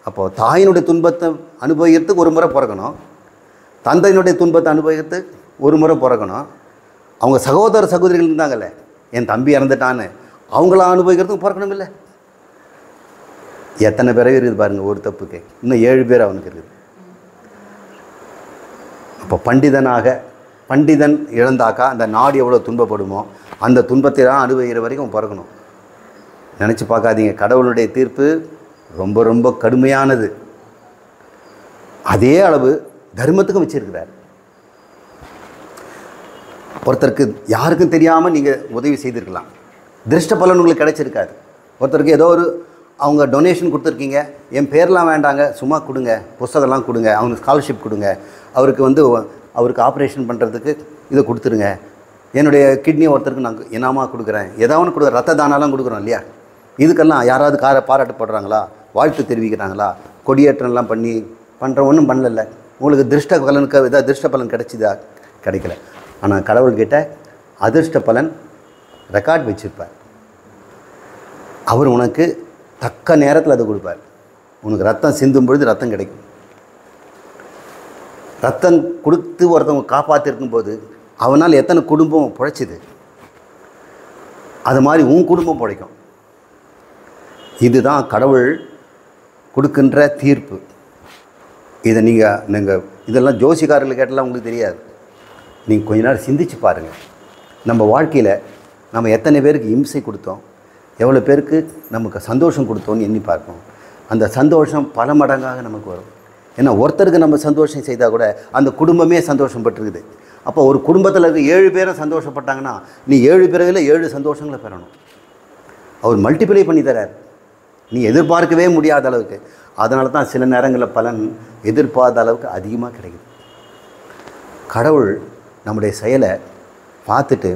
அப்போது தாயினுடைய துன்பத்தை அனுபவிக்கிறதுக்கு ஒரு முறை பிறக்கணும், தந்தையினுடைய துன்பத்தை அனுபவிக்கிறதுக்கு ஒரு முறை பிறக்கணும். அவங்க சகோதரிகள் இருந்தாங்கல்ல, என் தம்பி இறந்துட்டான்னு அவங்கள அனுபவிக்கிறதுக்கும் பிறக்கணும் இல்லை? எத்தனை பிறவி இருக்குது பாருங்கள் ஒரு தப்புக்கு. இன்னும் 7 பேர் அவனுக்கு இருக்குது. அப்போ பண்டிதன் இழந்தாக்கா அந்த நாடு எவ்வளோ துன்பப்படுமோ அந்த துன்பத்தை தான் அனுபவிக்கிற வரைக்கும் பிறக்கணும். நினச்சி பார்க்காதீங்க. கடவுளுடைய தீர்ப்பு ரொம்ப ரொம்ப கடுமையானது. அதே அளவு தர்மத்துக்கும் வச்சிருக்கிறார். ஒருத்தருக்கு யாருக்கும் தெரியாமல் நீங்கள் உதவி செய்திருக்கலாம், திருஷ்ட பலன் உங்களுக்கு கிடைச்சிருக்காது. ஒருத்தருக்கு ஏதோ ஒரு அவங்க டொனேஷன் கொடுத்துருக்கீங்க, என் பேர்லாம் வேண்டாங்க, சும்மா கொடுங்க, புஸ்தகம்லாம் கொடுங்க, அவங்களுக்கு ஸ்காலர்ஷிப் கொடுங்க, அவருக்கு ஆப்ரேஷன் பண்ணுறதுக்கு இதை கொடுத்துருங்க, என்னுடைய கிட்னியை ஒருத்தருக்கு நான் இனாமாக கொடுக்குறேன், ஏதாவது கொடுக்குறேன், ரத்த தானாலாம் கொடுக்குறோம் இல்லையா? இதுக்கெல்லாம் யாராவது பாராட்டப்படுறாங்களா, வாழ்த்து தெரிவிக்கிறாங்களா, கொடியேற்றம்லாம் பண்ணுற ஒன்றும் பண்ணல. உங்களுக்கு திருஷ்ட பலனுக்கு ஏதாவது திருஷ்ட பலன் கிடைச்சிதா? கிடைக்கல. ஆனால் கடவுள்கிட்ட அதிர்ஷ்ட பலன் ரெக்கார்ட் வச்சுருப்பார். அவர் உனக்கு தக்க நேரத்தில் அதை கொடுப்பார். உனக்கு ரத்தம் சிந்தும் பொழுது ரத்தம் கிடைக்கும். ரத்தம் கொடுத்து ஒருத்தவங்க காப்பாற்றிருக்கும் போது அவனால் எத்தனை குடும்பம் பிழைச்சிது, அது மாதிரி உன் குடும்பம் பிழைக்கும். இதுதான் கடவுள் கொடுக்கின்ற தீர்ப்பு. இதை நீங்கள் இதெல்லாம் ஜோசிக்காரர்கள் கேட்டாலாம் உங்களுக்கு தெரியாது. நீங்கள் கொஞ்ச நேரம் சிந்திச்சு பாருங்கள். நம்ம வாழ்க்கையில் நம்ம எத்தனை பேருக்கு இம்சை கொடுத்தோம், எவ்வளோ பேருக்கு நமக்கு சந்தோஷம் கொடுத்தோன்னு எண்ணி பார்ப்போம். அந்த சந்தோஷம் பல மடங்காக நமக்கு வரும். ஏன்னா ஒருத்தருக்கு நம்ம சந்தோஷம் செய்தால் கூட அந்த குடும்பமே சந்தோஷம் பட்டுருக்குது. அப்போ ஒரு குடும்பத்தில் இருக்க 7 பேரும் சந்தோஷப்பட்டாங்கன்னா நீ 7 பிறவில 7 சந்தோஷங்களை பெறணும். அவர் மல்டிப்ளை பண்ணி தரார், நீ எதிர்பார்க்கவே முடியாத அளவுக்கு. அதனால தான் சில நேரங்களில் பலன் எதிர்பார்த்த அளவுக்கு அதிகமாக கிடைக்குது. கடவுள் நம்முடைய செயலை பார்த்துட்டு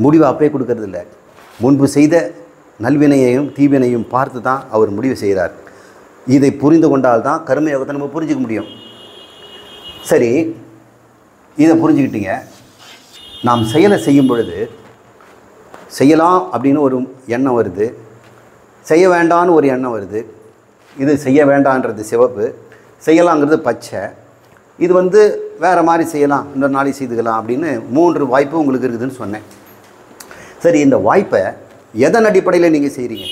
முடிவு அப்பே கொடுக்கறது இல்லை. முன்பு செய்த நல்வினையையும் தீவினையும் பார்த்து தான் அவர் முடிவு செய்கிறார். இதை புரிந்து கொண்டால்தான் கர்ம யோகத்தை நம்ம புரிஞ்சிக்க முடியும். சரி, இதை புரிஞ்சுக்கிட்டீங்க. நாம் செயலை செய்யும் பொழுது செய்யலாம் அப்படின்னு ஒரு எண்ணம் வருது, செய்ய வேண்டான்னு ஒரு எண்ணம் வருது. இது செய்ய வேண்டான்றது சிவப்பு, செய்யலாங்கிறது பச்சை. இது வேறு மாதிரி செய்யலாம், இன்னொரு நாளைக்கு செய்துக்கலாம் அப்படின்னு 3 வாய்ப்பு உங்களுக்கு இருக்குதுன்னு சொன்னேன். சரி, இந்த வாய்ப்பை எதன் அடிப்படையில் நீங்கள் செய்கிறீங்க?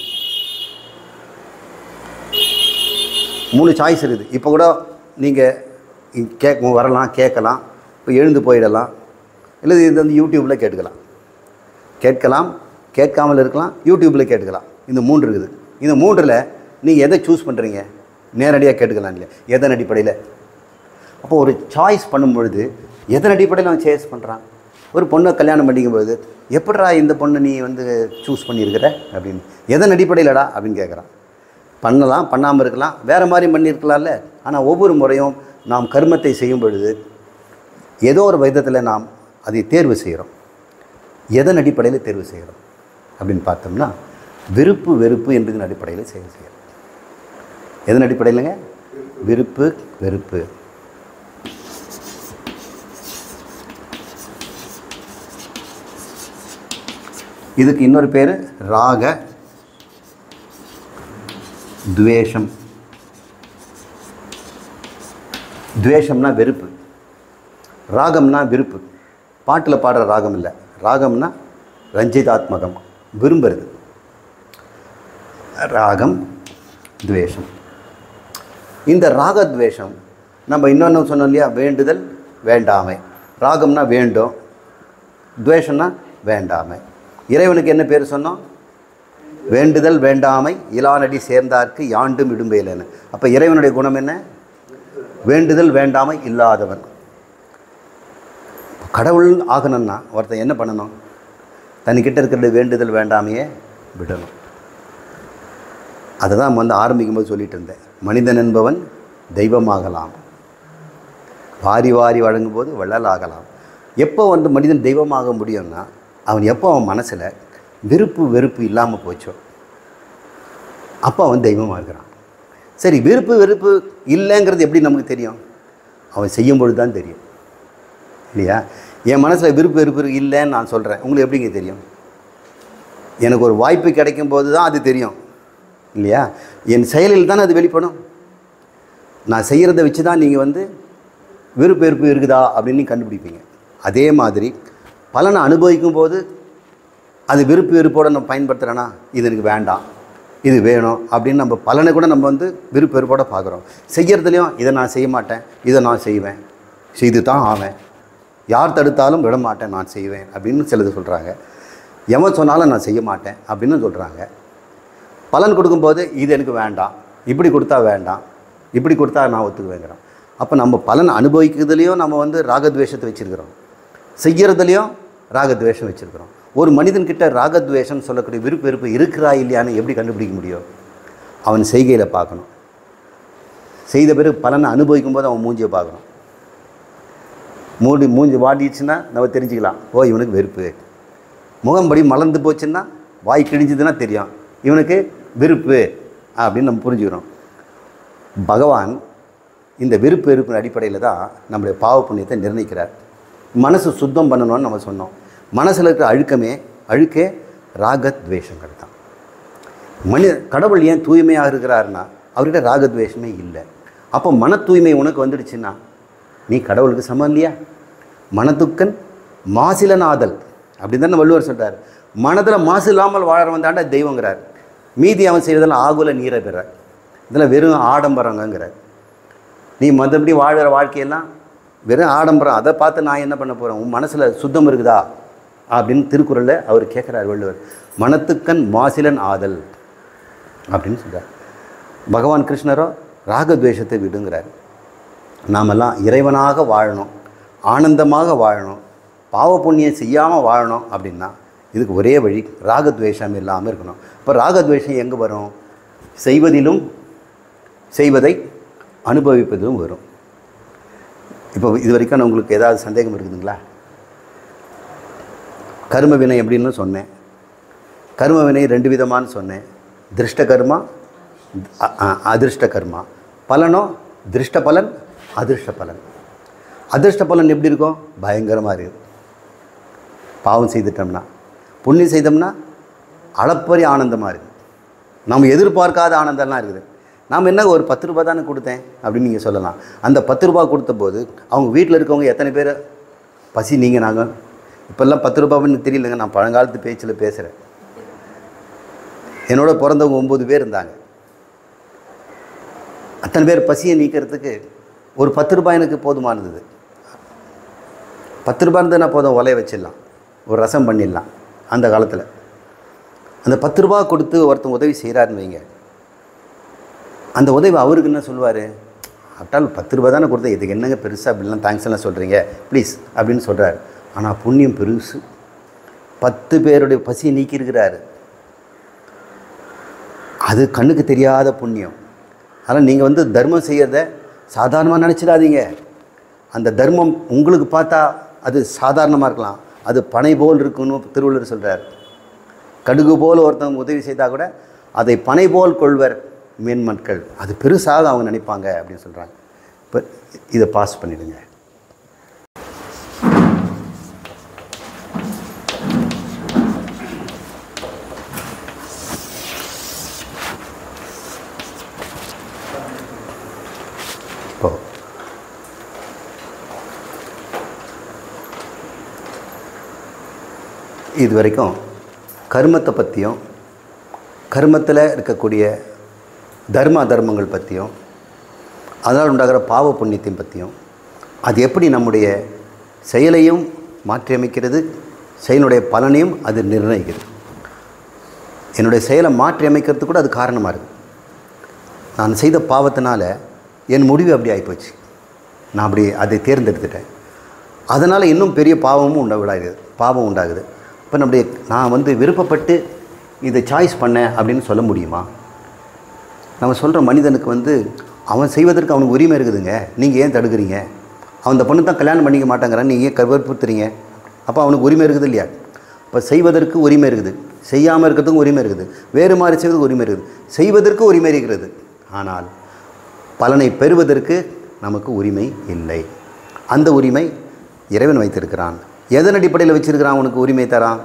3 சாய்ஸ் இருக்குது. இப்போ கூட நீங்கள் வரலாம், கேட்கலாம், இப்போ எழுந்து போயிடலாம், இல்லை இது யூடியூப்பில் கேட்கலாம், கேட்காமல் இருக்கலாம், யூடியூப்பில் கேட்கலாம். இந்த 3 இருக்குது. இந்த 3ல் நீங்கள் எதை சூஸ் பண்ணுறீங்க? நேரடியாக கேட்டுக்கலாம் இல்லையா? எதன் அடிப்படையில்? அப்போ ஒரு சாய்ஸ் பண்ணும் பொழுது எதன் அடிப்படையில் அவன் சாய்ஸ் பண்ணுறான்? ஒரு பொண்ணை கல்யாணம் பண்ணிக்கும்போது எப்படா இந்த பொண்ணை நீ சூஸ் பண்ணியிருக்கிற அப்படின்னு, எதன் அடிப்படையிலடா அப்படின்னு கேட்குறான். பண்ணலாம், பண்ணாமல் இருக்கலாம், வேறு மாதிரி பண்ணியிருக்கலாம்ல. ஆனால் ஒவ்வொரு முறையும் நாம் கர்மத்தை செய்யும் பொழுது ஏதோ ஒரு விதத்தில் நாம் அதை தேர்வு செய்கிறோம். எதன் அடிப்படையில் தேர்வு செய்கிறோம் அப்படின்னு பார்த்தோம்னா விருப்பு வெறுப்பு என்பதன் அடிப்படையில் செய்கிறோம். எதன் அடிப்படையிலங்க? விருப்பு வெறுப்பு. இதுக்கு இன்னொரு பேர் ராக துவேஷம். துவேஷம்னா வெறுப்பு, ராகம்னா விருப்பு. பாட்டில் பாடுற ராகம் இல்லை, ராகம்னா ரஞ்சிதாத்மகம், விரும்புறது. ராகம் துவேஷம். இந்த ராகத்வேஷம் நம்ம இன்னொன்று சொன்னோம் இல்லையா? வேண்டுதல் வேண்டாமை. ராகம்னா வேண்டும், துவேஷம்னா வேண்டாமை. இறைவனுக்கு என்ன பேர் சொன்னோம்? வேண்டுதல் வேண்டாமை இலானடி சேர்ந்தார்க்கு யாண்டும் இடும்பையிலன்னு. அப்போ இறைவனுடைய குணம் என்ன? வேண்டுதல் வேண்டாமை இல்லாதவன். கடவுள் ஆகணும்னா ஒருத்தன் என்ன பண்ணணும்? தன்னிக்கிட்ட இருக்கிற வேண்டுதல் வேண்டாமையே விடணும். அதை தான் ஆரம்பிக்கும் போது சொல்லிட்டு இருந்தேன். மனிதன் என்பவன் தெய்வமாகலாம், வாரி வாரி வழங்கும் போது வள்ளலாகலாம். எப்போ மனிதன் தெய்வமாக முடியும்னா அவன் எப்போ அவன் மனசில் விருப்பு வெறுப்பு இல்லாமல் போச்சோ அப்போ அவன் தெய்வமாக இருக்கிறான். சரி, விருப்பு வெறுப்பு இல்லைங்கிறது எப்படி நமக்கு தெரியும்? அவன் செய்யும் பொழுது தான் தெரியும் இல்லையா? என் மனசில் விருப்பு வெறுப்பு இல்லைன்னு நான் சொல்கிறேன், உங்களுக்கு எப்படிங்க தெரியும்? எனக்கு ஒரு வாய்ப்பு கிடைக்கும் போது தான் அது தெரியும் இல்லையா? என் செயலில் தானே அது வெளிப்படும். நான் செய்கிறத வச்சு தான் நீங்கள் விருப்பு வெறுப்பு இருக்குதா அப்படின்னு கண்டுபிடிப்பீங்க. அதே மாதிரி பலனை அனுபவிக்கும் போது அது விருப்பு வெறுப்போடு நம்ம பயன்படுத்துகிறேன்னா இது எனக்கு வேண்டாம், இது வேணும் அப்படின்னு நம்ம பலனை கூட நம்ம வந்து விருப்பு வெறுப்போடு பார்க்குறோம். செய்கிறதுலையும் இதை நான் செய்ய மாட்டேன், இதை நான் செய்வேன், செய்து தான் ஆவேன், யார் தடுத்தாலும் விட மாட்டேன், நான் செய்வேன் அப்படின்னு சிலது சொல்கிறாங்க. எவன் சொன்னாலும் நான் செய்ய மாட்டேன் அப்படின்னு சொல்கிறாங்க. பலன் கொடுக்கும்போது இது எனக்கு வேண்டாம், இப்படி கொடுத்தா வேண்டாம், இப்படி கொடுத்தா நான் ஒத்துக்குவேங்கிறோம். அப்போ நம்ம பலன் அனுபவிக்கிறதுலேயும் நம்ம வந்து ராகத்வேஷத்தை வச்சுருக்கிறோம், செய்கிறதுலையும் ராகத்வேஷம் வச்சுருக்கிறோம். ஒரு மனிதன்கிட்ட ராகத்வேஷம் சொல்லக்கூடிய விருப்பு வெறுப்பு இருக்கிறா இல்லையான்னு எப்படி கண்டுபிடிக்க முடியும்? அவன் செய்கையில் பார்க்கணும். செய்த பிறகு பலனை அனுபவிக்கும் போது அவன் மூஞ்சியை பார்க்கணும். மூஞ்சி வாடிடுச்சுன்னா நம்ம தெரிஞ்சுக்கலாம், ஓ இவனுக்கு வெறுப்பு. முகம்படி மலர்ந்து போச்சுன்னா, வாய் கிழிஞ்சதுன்னா தெரியும் இவனுக்கு விருப்பு அப்படின்னு நம்ம புரிஞ்சுக்கிறோம். பகவான் இந்த விருப்பு வெறுப்பின் அடிப்படையில் தான் நம்முடைய பாவ புண்ணியத்தை நிர்ணயிக்கிறார். மனசு சுத்தம் பண்ணணும்னு நம்ம சொன்னோம். மனசில் இருக்கிற அழுக்கே ராகத்வேஷங்கள் தான். கடவுள் ஏன் தூய்மையாக இருக்கிறாருன்னா அவர்கிட்ட ராகத்வேஷமே இல்லை. அப்போ மன தூய்மை உனக்கு வந்துடுச்சுன்னா நீ கடவுளுக்கு சமம் இல்லையா? மனதுக்கன் மாசிலனாதல் அப்படின்னு தானே வள்ளுவர் சொல்கிறார். மனதில் மாசு இல்லாமல் வாழறவன் தாண்டா தெய்வங்கிறார். மீதி அவன் செய்வதெல்லாம் ஆகுல நீரை பெறார். இதில் வெறும் ஆடம்பரங்கிறார். நீ மற்றபடி வாழற வாழ்க்கையெல்லாம் வெறும் ஆடம்பரம், அதை பார்த்து நான் என்ன பண்ண போகிறேன்? உன் மனசில் சுத்தம் இருக்குதா அப்படின்னு திருக்குறளில் அவர் கேட்குறார் வள்ளுவர். மனத்துக்கண் மாசிலன் ஆதல் அப்படின்னு சொல்கிறார். பகவான் கிருஷ்ணரோ ராகத்வேஷத்தை விடுங்கிறார். நாமெல்லாம் இறைவனாக வாழணும், ஆனந்தமாக வாழணும், பாவ புண்ணியம் செய்யாமல் வாழணும் அப்படின்னா இதுக்கு ஒரே வழி ராகத்வேஷம் இல்லாமல் இருக்கணும். இப்போ ராகத்வேஷம் எங்கே வரும்? செய்வதிலும் செய்வதை அனுபவிப்பதிலும் வரும். இப்போ இது வரைக்கும் உங்களுக்கு ஏதாவது சந்தேகம் இருக்குதுங்களா? கர்ம வினை எப்படின்னு சொன்னேன். கர்ம வினை 2 விதமானு சொன்னேன். திருஷ்ட கர்மா, அதிருஷ்ட கர்மா. பலனோ திருஷ்ட பலன், அதிருஷ்ட பலன். அதிருஷ்ட பலன் எப்படி இருக்கும்? பயங்கரமாக இருக்குது. பாவம் செய்துட்டோம்னா, புண்ணியம் செய்தோம்னா அளப்பரிய ஆனந்தமாக இருக்குது. நம்ம எதிர்பார்க்காத ஆனந்தம்லாம் இருக்குது. நாம் என்ன ஒரு 10 ரூபா தானே கொடுத்தேன் அப்படின்னு நீங்கள் சொல்லலாம். அந்த 10 ரூபா கொடுத்த போது அவங்க வீட்டில் இருக்கவங்க எத்தனை பேர் பசி நீங்கள் நாங்கள் இப்போல்லாம் 10 ரூபான்னு தெரியலங்க. நான் பழங்காலத்து பேச்சில் பேசுகிறேன். என்னோட பிறந்தவங்க 9 பேர் இருந்தாங்க. அத்தனை பேர் பசியை நீக்கிறதுக்கு ஒரு 10 ரூபாய் எனக்கு போதுமானது. 10 ரூபாய் இருந்ததுன்னா போதும், ஒலைய வச்சிடலாம், ஒரு ரசம் பண்ணிடலாம். அந்த காலத்தில் அந்த 10 ரூபா கொடுத்து ஒருத்தன் உதவி செய்கிறாருன்னு வைங்க. அந்த உதவி அவருக்கு என்ன சொல்லுவார்? அட்டால் 10 ரூபா தானே கொடுத்தேன், இதுக்கு என்னங்க பெருசாக அப்படிலாம் தேங்க்ஸ் எல்லாம் சொல்கிறீங்க ப்ளீஸ் அப்படின்னு சொல்கிறார். ஆனால் புண்ணியம் பெருசு. 10 பேருடைய பசியை நீக்கியிருக்கிறாரு. அது கண்ணுக்கு தெரியாத புண்ணியம். அதனால் நீங்கள் வந்து தர்மம் செய்கிறத சாதாரணமாக நினச்சிடாதீங்க. அந்த தர்மம் உங்களுக்கு பார்த்தா அது சாதாரணமாக இருக்கலாம், அது பனை போல் இருக்குன்னு திருவள்ளுவர் சொல்கிறார். கடுகு போல் ஒருத்தவங்க உதவி செய்தால் கூட அதை பனை போல் கொள்வர் மேன்மக்கள், அது பெருசாக அவங்க நினைப்பாங்க அப்படின்னு சொல்கிறாங்க. இப்போ இதை பாஸ் பண்ணிவிடுங்க. இப்போ இது வரைக்கும் கர்மத்தை பற்றியும் கர்மத்தில் இருக்கக்கூடிய தர்ம அதர்மங்கள் பற்றியும் அதனால் உண்டாகிற பாவ புண்ணியத்தையும் பற்றியும், அது எப்படி நம்முடைய செயலையும் மாற்றி அமைக்கிறது, செயலுடைய பலனையும் அது நிர்ணயிக்கிறது. என்னுடைய செயலை மாற்றி அமைக்கிறது கூட அது காரணமாக இருக்குது. நான் செய்த பாவத்தினால என் முடிவு அப்படி ஆகிப்போச்சு, நான் அப்படி அதை தேர்ந்தெடுத்துட்டேன், அதனால் இன்னும் பெரிய பாவமும் பாவம் உண்டாகுது. இப்போ நம்முடைய நான் வந்து விருப்பப்பட்டு இதை சாய்ஸ் பண்ணேன் அப்படின்னு சொல்ல முடியுமா? நம்ம சொல்கிற மனிதனுக்கு வந்து அவன் செய்வதற்கு அவனுக்கு உரிமை இருக்குதுங்க, நீங்கள் ஏன் தடுக்கிறீங்க? அவன் அந்த பொண்ணு தான் கல்யாணம் பண்ணிக்க மாட்டேங்கிறான், நீங்கள் ஏன் கற்புறுத்துறீங்க? அப்போ அவனுக்கு உரிமை இருக்குது இல்லையா? இப்போ செய்வதற்கு உரிமை இருக்குது, செய்யாமல் இருக்கிறதுக்கும் உரிமை இருக்குது, வேறு மாதிரி செய்வதற்கு உரிமை இருக்குது, செய்வதற்கு உரிமை இருக்கிறது. ஆனால் பலனை பெறுவதற்கு நமக்கு உரிமை இல்லை. அந்த உரிமை இறைவன் வைத்திருக்கிறான். எதன் அடிப்படையில் வச்சிருக்கிறான் உனக்கு உரிமை தரான்?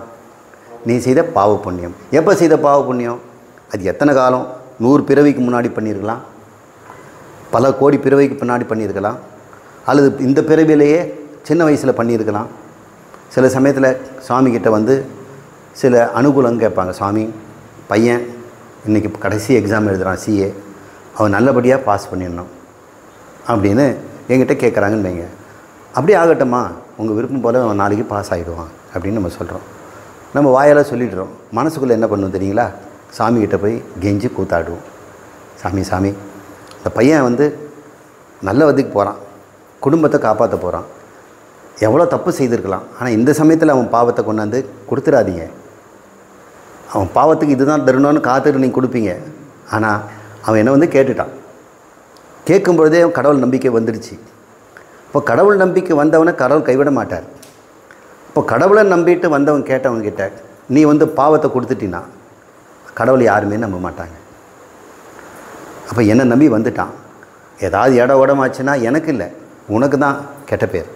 நீ செய்த பாவ புண்ணியம். எப்போ செய்த பாவ புண்ணியம்? அது எத்தனை காலம்? 100 பிறவிக்கு முன்னாடி பண்ணியிருக்கலாம், பல கோடி பிறவிக்கு பின்னாடி பண்ணியிருக்கலாம், அல்லது இந்த பிறவிலேயே சின்ன வயசில் பண்ணியிருக்கலாம். சில சமயத்தில் சாமிக்கிட்ட வந்து சில அனுகூலம் கேட்பாங்க. சாமி, பையன் இன்றைக்கி கடைசி எக்ஸாம் எழுதுகிறான், சிஏ, அவன் நல்லபடியாக பாஸ் பண்ணிடணும் அப்படின்னு என்கிட்ட கேட்குறாங்கன்னு வைங்க. அப்படியே ஆகட்டுமா, உங்கள் விருப்பம் போல் அவன் நாளைக்கு பாஸ் ஆகிடுவான் அப்படின்னு நம்ம சொல்கிறோம். நம்ம வாயால் சொல்லிடுறோம். மனசுக்குள்ளே என்ன பண்ணுவோம் தெரியுங்களா? சாமிக்கிட்ட போய் கெஞ்சி கூத்தாடுவோம். சாமி சாமி, இந்த பையன் வந்து நல்ல வதிக்கு போகிறான், குடும்பத்தை காப்பாற்ற போகிறான், எவ்வளோ தப்பு செய்திருக்கலாம், ஆனால் இந்த சமயத்தில் அவன் பாவத்தை கொண்டாந்து கொடுத்துடாதீங்க. அவன் பாவத்துக்கு இதுதான் தருணம்னு காத்துட்டு நீங்கள் கொடுப்பீங்க. ஆனால் அவன் என்ன வந்து கேட்டுட்டான். கேட்கும்பொழுதே அவன் கடவுள் நம்பிக்கை வந்துடுச்சு. இப்போ கடவுள் நம்பிக்கை வந்தவனை கடவுள் கைவிட மாட்டார். இப்போ கடவுளை நம்பிட்டு வந்தவன் கேட்டவன்கிட்ட நீ வந்து பாவத்தை கொடுத்துட்டினா கடவுள் யாருமே நம்ப மாட்டாங்க. அப்போ என்னை நம்பி வந்துட்டான், ஏதாவது இட உடமாச்சுன்னா எனக்கு இல்லை, உனக்கு தான் கெட்ட பேர்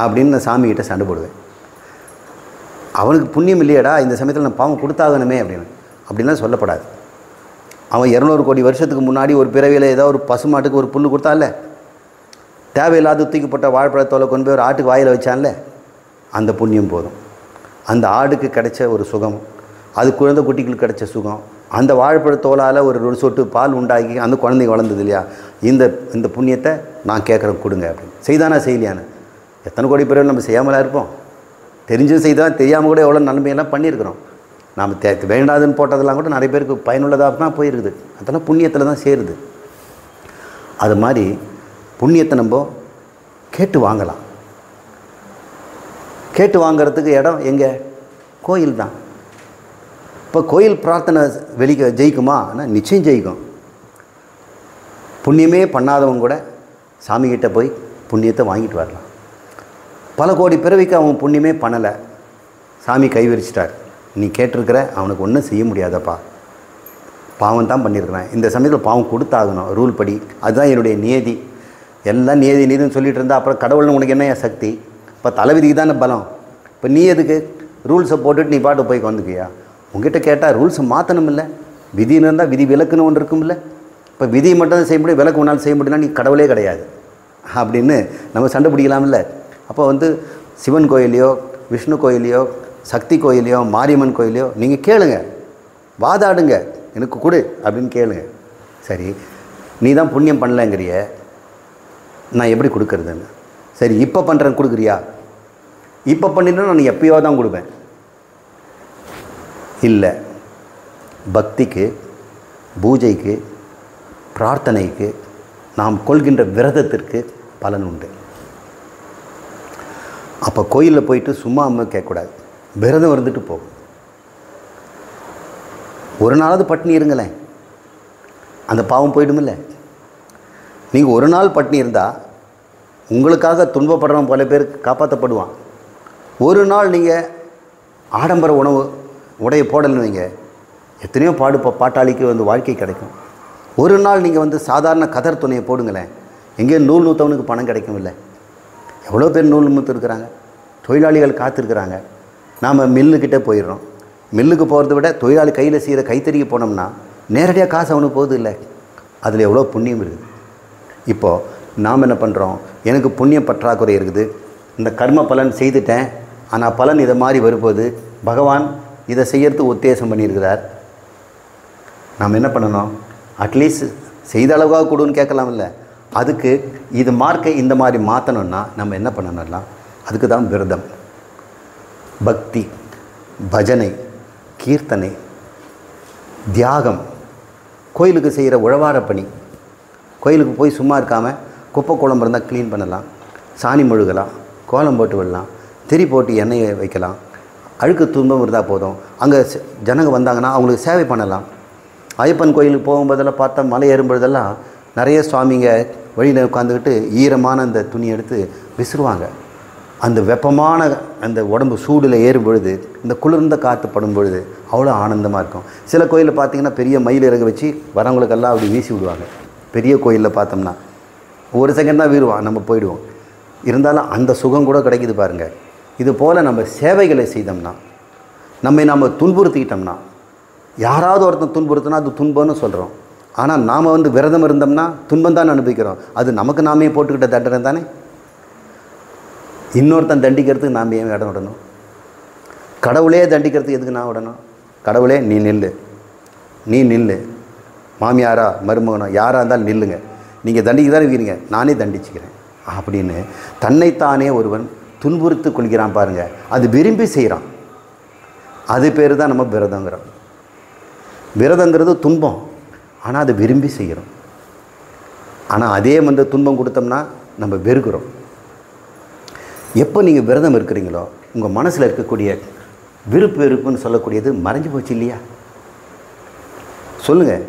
அப்படின்னு நான் சாமிகிட்ட சண்டை போடுவேன். அவனுக்கு புண்ணியம் இல்லையடா, இந்த சமயத்தில் நான் பாவம் கொடுத்தாகணுமே அப்படின்னு. அப்படின்லாம் சொல்லப்படாது. அவன் 200 கோடி வருஷத்துக்கு முன்னாடி ஒரு பிறவியில் ஏதோ ஒரு பசுமாட்டுக்கு ஒரு புல் கொடுத்தான்ல, தேவையில்லாத தூக்கிப்பட்ட வாழைப்பழத்தோலை கொண்டு போய் ஒரு ஆட்டுக்கு வாயில் வச்சான்ல, அந்த புண்ணியம் போதும். அந்த ஆடுக்கு கிடைச்ச ஒரு சுகம், அது குழந்தை குட்டிகளுக்கு கிடைச்ச சுகம், அந்த வாழைப்பழத்தோலால் ஒரு சொட்டு பால் உண்டாக்கி அந்த குழந்தைங்க வளர்ந்தது இல்லையா, இந்த புண்ணியத்தை நான் கேட்குறேன் கொடுங்க அப்படின்னு. செய்தானா செய்யலையான்னு? எத்தனை கோடி பிறகு நம்ம செய்யாமலாம் இருப்போம். தெரிஞ்சும் செய்தால் தெரியாமல் கூட எவ்வளோ நன்மையெல்லாம் பண்ணியிருக்கிறோம். நாம் வேண்டாதுன்னு போட்டதெல்லாம் கூட நிறைய பேருக்கு பயனுள்ளதாக தான் போயிருக்குது. அதெல்லாம் புண்ணியத்தில் தான் சேருது. அது மாதிரி புண்ணியத்தை நம்ம கேட்டு வாங்கலாம். கேட்டு வாங்கிறதுக்கு இடம் எங்கே? கோயில் தான். இப்போ கோயில் பிரார்த்தனை ஜெயிக்குமா? ஆனால் நிச்சயம் ஜெயிக்கும். புண்ணியமே பண்ணாதவங்க கூட சாமிகிட்ட போய் புண்ணியத்தை வாங்கிட்டு வரலாம். பல கோடி பிறவிக்கு அவன் புண்ணியமே பண்ணலை, சாமி கைவிரிச்சிட்டார். நீ கேட்டிருக்கிற, அவனுக்கு ஒன்றும் செய்ய முடியாதப்பா, பாவம் தான் பண்ணியிருக்கிறேன், இந்த சமயத்தில் பாவம் கொடுத்தாகணும் ரூல் படி, அதுதான் என்னுடைய நியதி. எல்லாம் நீதின்னு சொல்லிட்டு இருந்தால் அப்புறம் கடவுள்னு உனக்கு என்ன சக்தி? இப்போ தலைவிதிக்கு தானே பலம். இப்போ நீ எதுக்கு ரூல்ஸை போட்டுட்டு நீ பாட்டு போய் வந்துக்கியா? உங்ககிட்ட கேட்டால் ரூல்ஸை மாற்றணும் இல்லை, விதின்னு இருந்தால் விதி விலக்குன்னு ஒன்று இருக்கும் இல்லை. இப்போ விதியை மட்டும் செய்ய முடியும், விலக்கு ஒன்றால் செய்ய முடியும்னா நீ கடவுளே கிடையாது அப்படின்னு நம்ம சண்டை பிடிக்கலாம் இல்லை. அப்போ வந்து சிவன் கோயிலையோ விஷ்ணு கோயிலையோ சக்தி கோயிலையோ மாரியம்மன் கோயிலையோ நீங்கள் கேளுங்க, வாதாடுங்க, எனக்கு கொடு அப்படின்னு கேளுங்க. சரி, நீ தான் புண்ணியம் பண்ணலங்கிறிய, நான் எப்படி கொடுக்கறதுன்னு. சரி, இப்போ பண்ணுறேன் கொடுக்குறியா? இப்போ பண்ணிட்டா நான் எப்பயோ தான் கொடுப்பேன். இல்லை, பக்திக்கு, பூஜைக்கு, பிரார்த்தனைக்கு, நாம் கொள்கின்ற விரதத்திற்கு பலன் உண்டு. அப்போ கோயிலில் போயிட்டு சும்மா அம்மா கேட்கக்கூடாது, விரதம் இருந்துட்டு போகும். ஒரு நாளாவது பட்டினி இருங்களேன், அந்த பாவம் போயிடுமில்ல. நீங்கள் ஒரு நாள் பட்டினி இருந்தால் உங்களுக்காக துன்பப்படுறவன் பல பேர் காப்பாற்றப்படுவான். ஒரு நாள் நீங்கள் ஆடம்பர உடைய போடலன்னு வைங்க, எத்தனையோ பாட்டாளிக்கு வந்து வாழ்க்கை கிடைக்கும். ஒரு நாள் நீங்கள் வந்து சாதாரண கதர் துணையை போடுங்களேன், எங்கேயோ நூல் நூற்றவனுக்கு பணம் கிடைக்கும் இல்லை. எவ்வளோ பேர் நூல் நூற்று இருக்கிறாங்க, தொழிலாளிகள் காத்திருக்கிறாங்க. நாம் மில்லுக்கிட்டே போயிடுறோம். மில்லுக்கு போகிறத விட தொழிலாளி கையில் செய்கிற கைத்தறிக்கு போனோம்னா நேரடியாக காசு அவனுக்கு போகுது இல்லை. அதில் எவ்வளோ புண்ணியம் இருக்குது. இப்போது நாம் என்ன பண்ணுறோம்? எனக்கு புண்ணியம் பற்றாக்குறை இருக்குது, இந்த கர்ம பலன் செய்துட்டேன், ஆனால் பலன் இதை மாதிரி வரும்போது பகவான் இதை செய்யறதுக்கு உத்தேசம் பண்ணியிருக்கிறார். நாம் என்ன பண்ணணும்? அட்லீஸ்ட் செய்த அளவுக்காக கொடுன்னு கேட்கலாம்ல. அதுக்கு இது மார்க்கை இந்த மாதிரி மாற்றணுன்னா நம்ம என்ன பண்ணணும்லாம், அதுக்கு தான் விரதம், பக்தி, பஜனை, கீர்த்தனை, தியாகம், கோயிலுக்கு செய்கிற உழவார பணி. கோயிலுக்கு போய் சும்மா இருக்காமல் குப்பை குழம்பு இருந்தால் க்ளீன் பண்ணலாம், சாணி மொழுகலாம், கோலம் போட்டு விடலாம், திரி போட்டு எண்ணெயை வைக்கலாம், அழுக்கு துன்பம் இருந்தால் போதும். அங்கே ஜனங்க வந்தாங்கன்னா அவங்களுக்கு சேவை பண்ணலாம். ஐயப்பன் கோயிலுக்கு போகும்போதெல்லாம் பார்த்தா மலை ஏறும்பொழுதெல்லாம் நிறைய சுவாமிங்க வழியில் உட்காந்துக்கிட்டு ஈரமான அந்த துணி எடுத்து விசிறுவாங்க. அந்த வெப்பமான அந்த உடம்பு சூடில் ஏறும் பொழுது, இந்த குளிர்ந்த காற்று படும் பொழுது அவ்வளோ ஆனந்தமாக இருக்கும். சில கோயிலில் பார்த்திங்கன்னா பெரிய மயில் இறங்க வச்சு வரவங்களுக்கெல்லாம் அப்படி வீசி விடுவாங்க. பெரிய கோயிலில் பார்த்தோம்னா ஒரு செகண்ட் தான் வீறுவான், நம்ம போயிடுவோம். இருந்தாலும் அந்த சுகம் கூட கிடைக்கிது பாருங்கள். இது போல் நம்ம சேவைகளை செய்தோம்னா, நம்ம துன்புறுத்திக்கிட்டோம்னா, யாராவது ஒருத்தன் துன்புறுத்தினா அது துன்பம்னு சொல்கிறோம். ஆனால் நாம் வந்து விரதம் இருந்தோம்னா துன்பம் தான் அனுபவிக்கிறோம். அது நமக்கு நாமே போட்டுக்கிட்ட தண்டனை தானே. இன்னொருத்தன் தண்டிக்கிறதுக்கு நாம் ஏன் இடம் விடணும்? கடவுளே தண்டிக்கிறதுக்கு எதுக்கு நான் விடணும்? கடவுளே நீ நில்லு, நீ நில்லு, மாமியாரா மருமகனோ யாராக இருந்தாலும் நில்லுங்க, நீங்கள் தண்டிக்க தான் இருக்கிறீங்க, நானே தண்டிச்சுக்கிறேன் அப்படின்னு தன்னைத்தானே ஒருவன் துன்புறுத்து கொள்கிறான் பாருங்கள். அது விரும்பி செய்கிறான். அது பேர் தான் நம்ம விரதங்கிறோம். விரதங்கிறது துன்பம், ஆனால் அது விரும்பி செய்கிறோம். ஆனால் அதே வந்து துன்பம் கொடுத்தோம்னா நம்ம வெறுக்கிறோம். எப்போ நீங்கள் விரதம் இருக்கிறீங்களோ உங்கள் மனசில் இருக்கக்கூடிய விருப்பு வெறுப்புன்னு சொல்லக்கூடியது மறைஞ்சு போச்சு இல்லையா? சொல்லுங்கள்,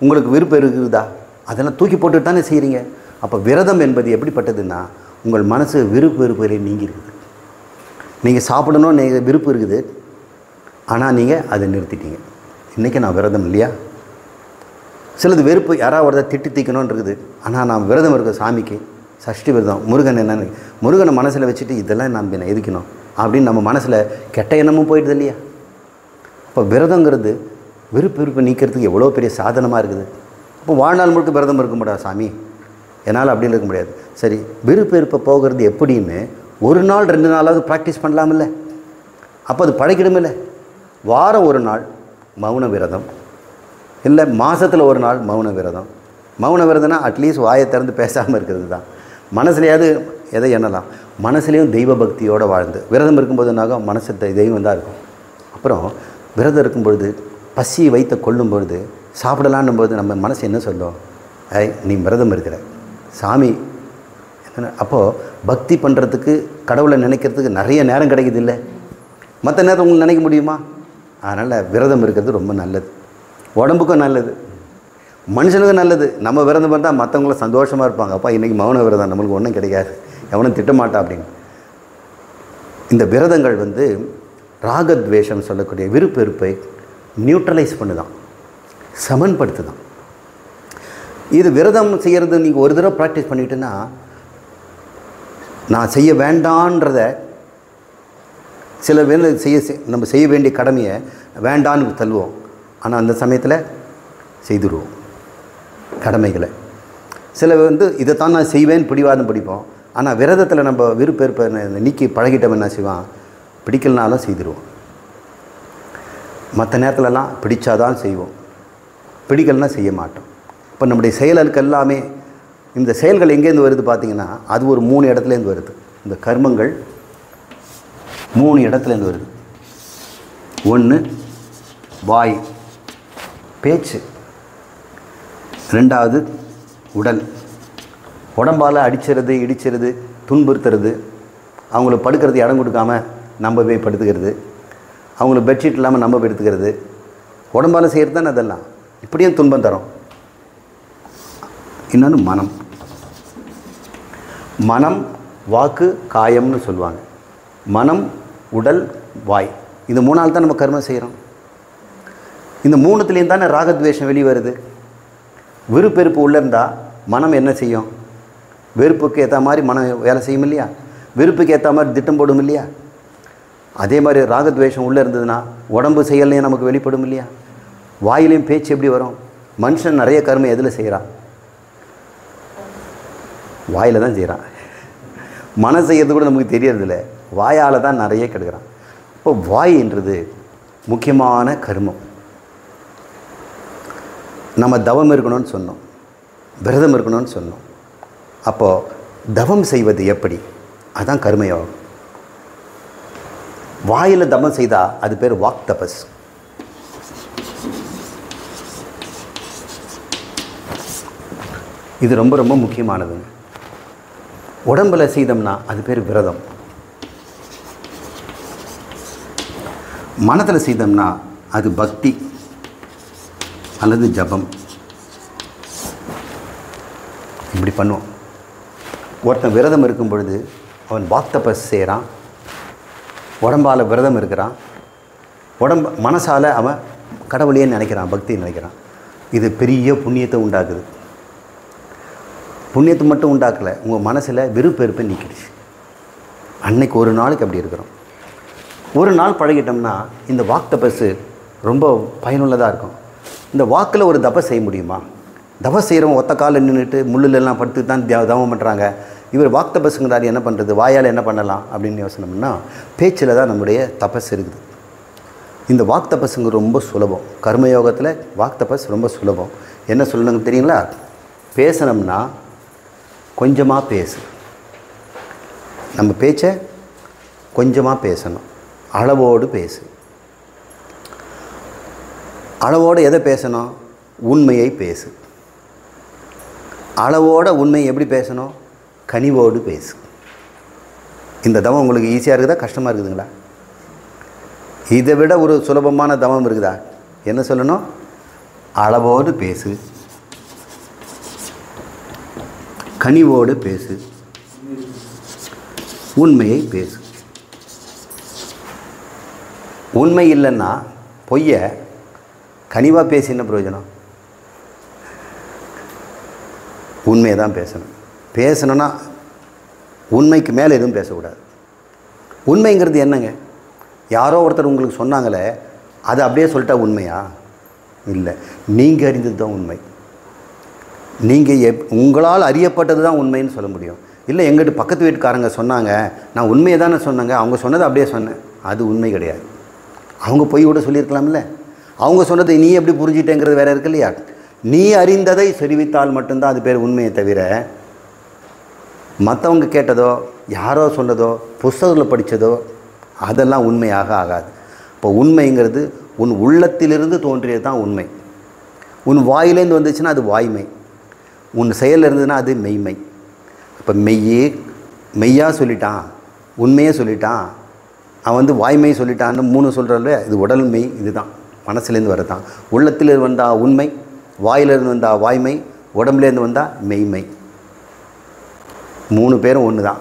உங்களுக்கு விருப்பம் இருக்குதா? அதெல்லாம் தூக்கி போட்டுட்டு தானே செய்கிறீங்க. அப்போ விரதம் என்பது எப்படிப்பட்டதுன்னா உங்கள் மனசு விருப்பு வெறுப்புகளை நீங்கி இருக்குது. நீங்கள் சாப்பிடணும்னு விருப்பு இருக்குது, ஆனால் நீங்கள் அதை நிறுத்திட்டீங்க. இன்றைக்கி நான் விரதம் இல்லையா? சிலது வெறுப்பு, யாராவது ஒருத்தர் திட்டி தீக்கணும்னு இருக்குது, ஆனால் நான் விரதம் இருக்க சாமிக்கு சஷ்டி விரதம், முருகன் என்னன்னு முருகனை மனசில் வச்சுட்டு இதெல்லாம் நம்ம எதுக்கணும் அப்படின்னு நம்ம மனசில் கெட்ட எண்ணமும் போயிடுது இல்லையா? இப்போ விரதங்கிறது விருப்பு வெறுப்பை நீக்கிறதுக்கு எவ்வளோ பெரிய சாதனமாக இருக்குது. இப்போ வாழ்நாள் முழுக்க விரதம் இருக்க முடியாது சாமி, என்னால் அப்படின்னு இருக்க முடியாது. சரி, விருப்பு வெறுப்பை போகிறது எப்படின்னு ஒரு நாள் 2 நாளாவது ப்ராக்டிஸ் பண்ணலாமில்ல? அப்போ அது பழகிடுமில்ல? வாரம் ஒரு நாள் மௌன விரதம், இல்லை மாதத்தில் ஒரு நாள் மௌன விரதம். மௌன விரதம்னா அட்லீஸ்ட் வாயை திறந்து பேசாமல் இருக்கிறது தான். மனசுலையாவது எதை எண்ணலாம். மனசுலேயும் தெய்வ பக்தியோடு வாழ்ந்து விரதம் இருக்கும்போதுனாக மனசு தெய்வம் தான் இருக்கும். அப்புறம் விரதம் இருக்கும்பொழுது பசி வைத்த கொள்ளும் பொழுது சாப்பிடலான்னும் போது நம்ம மனசு என்ன சொல்லும்? நீ விரதம் இருக்கிற சாமி. அப்போது பக்தி பண்ணுறதுக்கு, கடவுளை நினைக்கிறதுக்கு நிறைய நேரம் கிடைக்குது இல்லை? மற்ற நேரம் உங்களுக்கு நினைக்க முடியுமா? அதனால் விரதம் இருக்கிறது ரொம்ப நல்லது, உடம்புக்கும் நல்லது, மனுஷனுக்கும் நல்லது. நம்ம விரதம் பண்ணால் மற்றவங்களும் சந்தோஷமாக இருப்பாங்க. அப்பா இன்றைக்கி மௌன விரதம், நம்மளுக்கு ஒன்றும் கிடைக்காது, எவனும் திட்டமாட்டா அப்படின்னு. இந்த விரதங்கள் வந்து ராகத்வேஷம் சொல்லக்கூடிய விருப்பு வெறுப்பை நியூட்ரலைஸ் பண்ணுதான், சமன்படுத்துதான். இது விரதம் செய்கிறது நீங்கள் ஒரு தடவை ப்ராக்டிஸ் பண்ணிட்டுன்னா நான் செய்ய வேண்டான்றத, சில வேலை நம்ம செய்ய வேண்டிய கடமையை வேண்டான்னு தள்ளுவோம், ஆனால் அந்த சமயத்தில் செய்துடுவோம் கடமைகளை. சில வந்து இதைத்தான் நான் செய்வேன்னு பிடிவாதம் பிடிப்போம், ஆனால் விரதத்தில் நம்ம விருப்ப வெறுப்பை நீக்கி பழகிட்டோம் என்ன செய்வான், பிடிக்கலனாலும் செய்துடுவோம். மற்ற நேரத்துலலாம் பிடிச்சாதான் செய்வோம், பிடிக்கலனா செய்ய மாட்டோம். இப்போ நம்முடைய செயலுக்கு எல்லாமே இந்த செயல்கள் எங்கேருந்து வருது பார்த்திங்கன்னா அது ஒரு 3 இடத்துலேருந்து வருது. இந்த கர்மங்கள் 3 இடத்துலேருந்து வருது. 1 வாய் பேச்சு, 2வது உடல், உடம்பால் அடிச்சிறது இடிச்சிறது துன்புறுத்துறது, அவங்களுக்கு படுக்கிறது இடம் கொடுக்காம நம்ம போய் படுத்துக்கிறது, அவங்களுக்கு பெட்ஷீட் இல்லாமல் நம்ம போய் எடுத்துக்கிறது, உடம்பால் செய்கிறது தானே அதெல்லாம். இப்படியும் துன்பம் தரும். இன்னொன்று மனம். மனம் வாக்கு காயம்னு சொல்லுவாங்க. மனம் உடல் வாய், இந்த 3 தான் நம்ம கர்மம் செய்கிறோம். இந்த 3த்துலேயும் தானே ராகத்வேஷம் வெளியே வருது. விருப்பெருப்பு உள்ளே இருந்தால் மனம் என்ன செய்யும்? வெறுப்புக்கு ஏற்ற மாதிரி மனம் வேலை செய்யும் இல்லையா? விருப்புக்கு ஏற்ற மாதிரி திட்டம் போடும் இல்லையா? அதே மாதிரி ராகத்வேஷம் உள்ளே இருந்ததுன்னா உடம்பு செயல்லையும் நமக்கு வெளிப்படும் இல்லையா? வாயிலையும் பேச்சு எப்படி வரும்? மனுஷன் நிறைய கர்மம் எதில் செய்கிறான்? வாயில் தான் செய்கிறான். மனம் செய்யறது கூட நமக்கு தெரியறதில்ல, வாயால் தான் நிறைய கெடுக்கிறான். இப்போ வாயின்றது முக்கியமான கர்மம். நம்ம தவம் இருக்கணும்னு சொன்னோம், விரதம் இருக்கணும்னு சொன்னோம். அப்போது தவம் செய்வது எப்படி? அதுதான் கர்மயோகம். வாயில் தவம் செய்தால் அது பேர் வாக் தபஸ். இது ரொம்ப ரொம்ப முக்கியமானதுங்க. உடம்பில் செய்தோம்னா அது பேர் விரதம். மனத்தில் செய்தோம்னா அது பக்தி அல்லது ஜபம். இப்படி பண்ணுவோம். ஒருத்தன் விரதம் இருக்கும் பொழுது அவன் வாக் தபஸ் செய்கிறான், உடம்பால் விரதம் இருக்கிறான், மனசால் அவன் கடவுளையே நினைக்கிறான், பக்தியை நினைக்கிறான். இது பெரிய புண்ணியத்தை உண்டாக்குது. புண்ணியத்தை மட்டும் உண்டாக்கலை, உங்கள் மனசில் விருப்பெருப்பை நீக்கிடுச்சு. அன்னைக்கு ஒரு நாளைக்கு அப்படி இருக்கிறோம். ஒரு நாள் பழகிட்டோம்னா இந்த வாக் தபஸ் ரொம்ப பயனுள்ளதாக இருக்கும். இந்த வாக்கில் ஒரு தபஸ் செய்ய முடியுமா? தபஸ் செய்கிறவங்க ஒத்த காலில் நின்றுட்டு முள்ளுலெல்லாம் படுத்து தான் தவம் பண்ணுறாங்க. இவர் வாக் தபஸுங்கிறாரு, என்ன பண்ணுறது, வாயால் என்ன பண்ணலாம் அப்படின்னு யோசனை பண்ணால் பேச்சில் தான் நம்முடைய தபஸ் இருக்குது. இந்த வாக் தபஸுங்க ரொம்ப சுலபம். கர்மயோகத்தில் வாக் தபஸ் ரொம்ப சுலபம். என்ன சொல்லணுங்க தெரியுங்களா? பேசணும்னா கொஞ்சமாக பேசு. நம்ம பேச்சை கொஞ்சமாக பேசணும், அளவோடு பேசு. அளவோடு எதை பேசணும்? உண்மையை பேசு. அளவோட உண்மை எப்படி பேசணும்? கனிவோடு பேசு. இந்த தவம் உங்களுக்கு ஈஸியாக இருக்குதா, கஷ்டமாக இருக்குதுங்களா? இதை விட ஒரு சுலபமான தவம் இருக்குதா? என்ன சொல்லணும்? அளவோடு பேசு, கனிவோடு பேசு, உண்மையை பேசு. உண்மை இல்லைன்னா பொய்யை கனிவாக பேசி என்ன பிரயோஜனம்? உண்மையை தான் பேசணும். பேசணுன்னா உண்மைக்கு மேலே எதுவும் பேசக்கூடாது. உண்மைங்கிறது என்னங்க? யாரோ ஒருத்தர் உங்களுக்கு சொன்னாங்களே, அது அப்படியே சொல்லிட்டா உண்மையா? இல்லை, நீங்கள் அறிந்தது தான் உண்மை. நீங்கள் உங்களால் அறியப்பட்டது தான் உண்மைன்னு சொல்ல முடியும். இல்லை, எங்கிட்ட பக்கத்து வீட்டுக்காரங்க சொன்னாங்க, நான் உண்மையை தானே சொன்னாங்க, அவங்க சொன்னதை அப்படியே சொன்னேன், அது உண்மை கிடையாது. அவங்க பொய் கூட சொல்லியிருக்கலாம்ல. அவங்க சொன்னதை நீ எப்படி புரிஞ்சிட்டேங்கிறது வேறு இருக்கு இல்லையா? நீ அறிந்ததை தெரிவித்தால் மட்டும்தான் அது பேர் உண்மையை தவிர, மற்றவங்க கேட்டதோ யாரோ சொன்னதோ புஸ்தகத்தில் படித்ததோ அதெல்லாம் உண்மையாக ஆகாது. இப்போ உண்மைங்கிறது உன் உள்ளத்திலிருந்து தோன்றியது தான் உண்மை. உன் வாயிலேருந்து வந்துச்சுன்னா அது வாய்மை, உன் செயலில் இருந்ததுன்னா அது மெய்மை. இப்போ மெய்யாக சொல்லிட்டான், உண்மையே சொல்லிட்டான், அவன் வாய்மை சொல்லிட்டான்னு 3 சொல்கிறல்ல, இது உடல் மெய், இதுதான் மனசுலேருந்து வரதான். உள்ளத்திலிருந்து வந்தால் உண்மை, வாயிலிருந்து வந்தால் வாய்மை, உடம்புலேருந்து வந்தால் மெய்மை. 3 பேரும் ஒன்று தான்.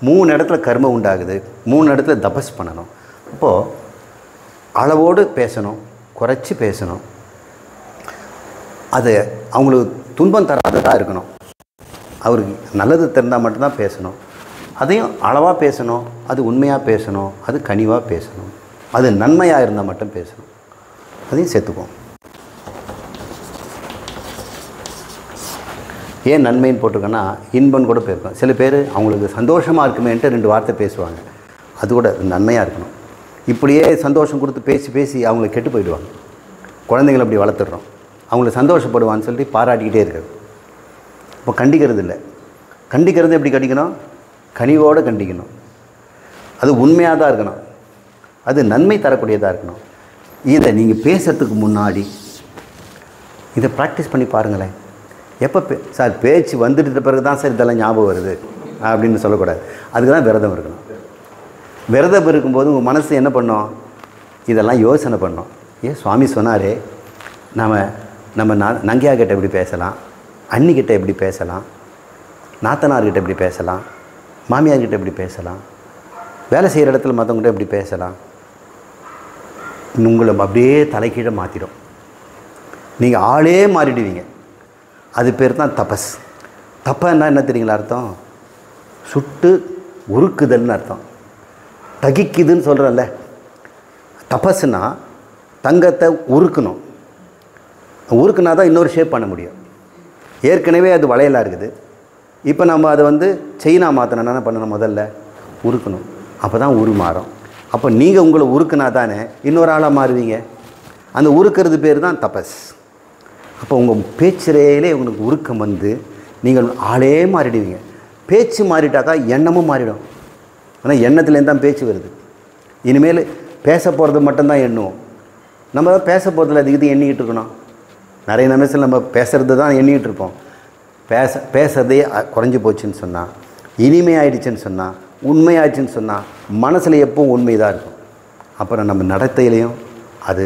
3 இடத்துல கர்மம் உண்டாகுது, 3 இடத்துல தபஸ் பண்ணணும். அப்போது அளவோடு பேசணும், குறைச்சி பேசணும். அது அவங்களுக்கு துன்பம் தராததாக இருக்கணும். அவருக்கு நல்லது தெரிந்தால் மட்டும்தான் பேசணும். அதையும் அளவாக பேசணும், அது உண்மையாக பேசணும், அது கனிவாக பேசணும், அது நன்மையாக இருந்தால் மட்டும் பேசணும். அதையும் சேர்த்துக்குவோம். ஏன் நன்மைன்னு போட்டிருக்கேன்னா, இன்பன் கூட போயிருக்கோம். சில பேர் அவங்களுக்கு சந்தோஷமாக இருக்குமேன்ட்டு 2 வார்த்தை பேசுவாங்க, அது கூட நன்மையாக இருக்கணும். இப்படியே சந்தோஷம் கொடுத்து பேசி பேசி அவங்கள கெட்டு போயிடுவாங்க. குழந்தைங்களை அப்படி வளர்த்துடுறோம், அவங்கள சந்தோஷப்படுவான்னு சொல்லிட்டு பாராட்டிக்கிட்டே இருக்காது. இப்போ கண்டிக்கிறது இல்லை. கண்டிக்கிறது எப்படி கண்டிக்கணும்? கனிவோடு கண்டிக்கணும். அது உண்மையாக தான் இருக்கணும், அது நன்மை தரக்கூடியதாக இருக்கணும். இதை நீங்கள் பேசுகிறதுக்கு முன்னாடி இதை ப்ராக்டிஸ் பண்ணி பாருங்களேன். எப்போ சார் பேச்சு வந்துட்டு பிறகு தான் சார் இதெல்லாம் ஞாபகம் வருது அப்படின்னு சொல்லக்கூடாது. அதுக்கு தான் விரதம் இருக்கணும். விரதம் இருக்கும்போது உங்கள் மனசு என்ன பண்ணோம்? இதெல்லாம் யோசனை பண்ணோம். ஏன் சுவாமி சொன்னாரே, நம்ம நங்கையார்கிட்ட எப்படி பேசலாம், அண்ணிக்கிட்ட எப்படி பேசலாம், நாத்தனார்கிட்ட எப்படி பேசலாம், மாமியார்கிட்ட எப்படி பேசலாம், வேலை செய்கிற இடத்துல மற்றவங்ககிட்ட எப்படி பேசலாம். உங்களை அப்படியே தலைக்கீழே மாற்றிடும். நீங்கள் ஆளே மாறிடுவீங்க. அது பேர் தான் தபஸ். தப்பன்னா என்ன தெரியுங்களா அர்த்தம்? சுட்டு உருக்குதல்னு அர்த்தம். தகிக்குதுன்னு சொல்கிறல்ல, தபஸ்னா தங்கத்தை உருக்கணும். உருக்குனா தான் இன்னொரு ஷேப் பண்ண முடியும். ஏற்கனவே அது வளையலாக இருக்குது, இப்போ நம்ம அதை செயினாக மாற்றணும். என்ன பண்ணணும்? முதல்ல உருக்கணும், அப்போ தான் உருமாறும். அப்போ நீங்கள் உங்களை உருக்குனா தானே இன்னொரு ஆளாக மாறுவீங்க. அந்த உருக்கிறது பேர் தான் தபஸ். அப்போ உங்கள் பேச்சிலேயே உங்களுக்கு உருக்கம் நீங்கள் ஆளே மாறிடுவீங்க. பேச்சு மாறிட்டாக்கா எண்ணமும் மாறிடும். ஆனால் எண்ணத்துலேருந்து தான் பேச்சு வருது. இனிமேல் பேச போகிறது மட்டும்தான் எண்ணுவோம். நம்ம பேச போகிறதுல அதுக்கு எண்ணிக்கிட்டு இருக்கணும். நிறைய நிமிஷத்தில் நம்ம பேசுகிறது தான் எண்ணிக்கிட்டு இருப்போம். பேசுறதே குறைஞ்சி போச்சுன்னு சொன்னால், இனிமையாயிடுச்சுன்னு சொன்னால், உண்மையாச்சுன்னு சொன்னால், மனசில் எப்பவும் உண்மை தான் இருக்கும். அப்புறம் நம்ம நடத்தையிலையும் அது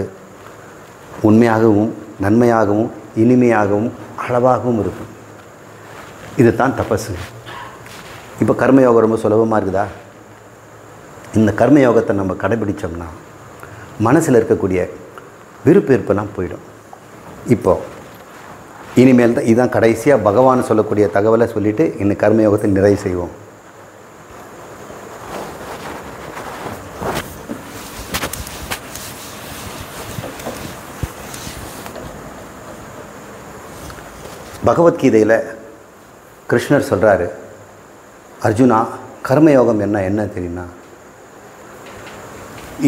உண்மையாகவும் நன்மையாகவும் இனிமையாகவும் அளவாகவும் இருக்கும். இது தான் தபஸு. இப்போ கர்மயோகம் ரொம்ப சுலபமாக இருக்குதா? இந்த கர்மயோகத்தை நம்ம கடைபிடிச்சோம்னா மனசில் இருக்கக்கூடிய விருப்பெல்லாம் போயிடும். இப்போது இனிமேல் தான் இதுதான் கடைசியாக பகவான் சொல்லக்கூடிய தகவலை சொல்லிவிட்டு இந்த கர்மயோகத்தை நிறைவு செய்வோம். பகவத்கீதையில் கிருஷ்ணர் சொல்கிறாரு, அர்ஜுனா, கர்மயோகம் என்ன தெரியுமா?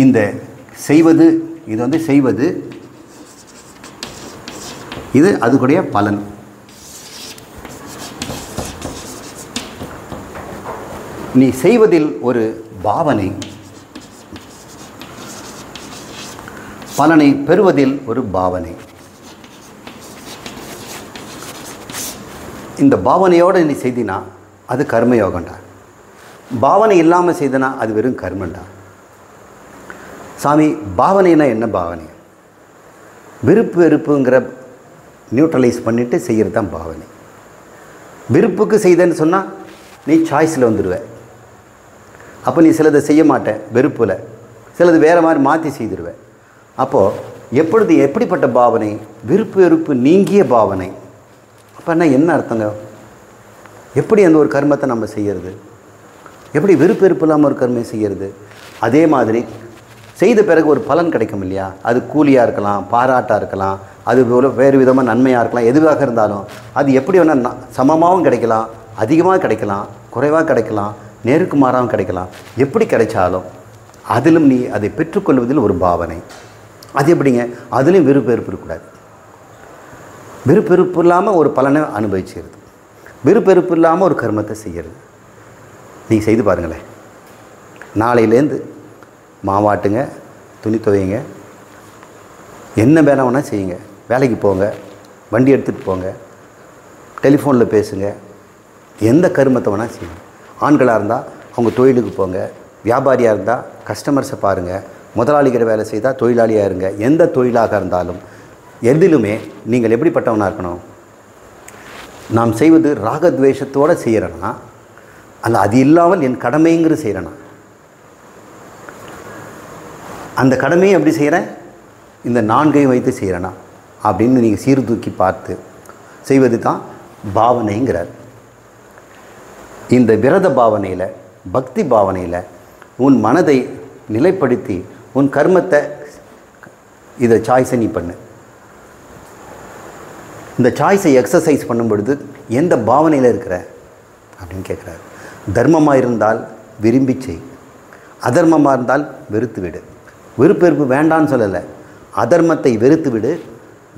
இந்த செய்வது இது வந்து செய்வது, இது அதுக்குடைய பலன். நீ செய்வதில் ஒரு பாவனை, பலனை பெறுவதில் ஒரு பாவனை. இந்த பாவனையோடு நீ செய்தினா அது கர்மயோகம்டா. பாவனை இல்லாமல் செய்தனா அது வெறும் கர்மண்டா. சாமி, பாவனைனா என்ன பாவனை? விருப்பு வெறுப்புங்கிற நியூட்ரலைஸ் பண்ணிவிட்டு செய்கிறது தான் பாவனை. விருப்புக்கு செய்தேன்னு சொன்னால் நீ சாய்ஸில் வந்துடுவேன். அப்போ நீ சிலதை செய்ய மாட்டேன் வெறுப்பில், சிலது வேறு மாதிரி மாற்றி செய்திருவேன். அப்போது எப்படிப்பட்ட பாவனை? விருப்பு வெறுப்பு நீங்கிய பாவனை. அப்போனா என்ன அர்த்தங்க? எப்படி அந்த ஒரு கர்மத்தை நம்ம செய்கிறது? எப்படி விருப்பு வெறுப்பு இல்லாமல் ஒரு கர்மம் செய்கிறது? அதே மாதிரி செய்த பிறகு ஒரு பலன் கிடைக்கும் இல்லையா? அது கூலியாக இருக்கலாம், பாராட்டாக இருக்கலாம், அது போல் வேறு விதமாக நன்மையாக இருக்கலாம். எதுவாக இருந்தாலும் அது எப்படி வேணால் சமமாகவும் கிடைக்கலாம், அதிகமாக கிடைக்கலாம், குறைவாக கிடைக்கலாம், நேருக்கு மாறாகவும் கிடைக்கலாம். எப்படி கிடைச்சாலும் அதிலும் நீ அதை பெற்றுக்கொள்வதில் ஒரு பாவனை. அது எப்படிங்க? அதுலேயும் விருப்பு வெறுப்பு இருக்கக்கூடாது. விருப்பு வெறுப்பு இல்லாமல் ஒரு பலனை அனுபவிச்சுக்கிறது, விருப்பு வெறுப்பு இல்லாமல் ஒரு கர்மத்தை செய்கிறது. நீங்கள் செய்து பாருங்களேன். நாளையிலேருந்து மாவாட்டுங்க, துணி துவைங்க, என்ன வேலை வேணால் செய்யுங்க, வேலைக்கு போங்க, வண்டி எடுத்துகிட்டு போங்க, டெலிஃபோனில் பேசுங்க, எந்த கருமத்தை வேணால் செய்யுங்க. ஆண்களாக இருந்தால் அவங்க தொழிலுக்கு போங்க, வியாபாரியாக இருந்தால் கஸ்டமர்ஸை பாருங்கள், முதலாளிகிற வேலை செய்தால் தொழிலாளியாக இருங்க. எந்த தொழிலாக இருந்தாலும் எதிலுமே நீங்கள் எப்படிப்பட்டவனாக இருக்கணும்? நாம் செய்வது ராகத்வேஷத்தோடு செய்கிறேன்னா, அல்ல அது இல்லாமல் என் கடமைங்கிற செய்கிறேன்னா, அந்த கடமையை எப்படி செய்கிறேன்? இந்த நான்கையும் வைத்து செய்கிறேனா அப்படின்னு நீங்கள் சீர்தூக்கி பார்த்து செய்வது தான் பாவனைங்கிறார். இந்த விரத பாவனையில், பக்தி பாவனையில் உன் மனதை நிலைப்படுத்தி உன் கர்மத்தை, இதை சாய்ஸை நீ பண்ணு. இந்த சாய்ஸை எக்ஸசைஸ் பண்ணும் பொழுது எந்த பாவனையில் இருக்கிற அப்படின்னு கேட்குறாரு. தர்மமாக இருந்தால் விரும்பி செய், அதர்மமாக இருந்தால் வெறுத்து விடு. விருப்பு வெறுப்பு வேண்டான்னு சொல்லலை, அதர்மத்தை வெறுத்து விடு,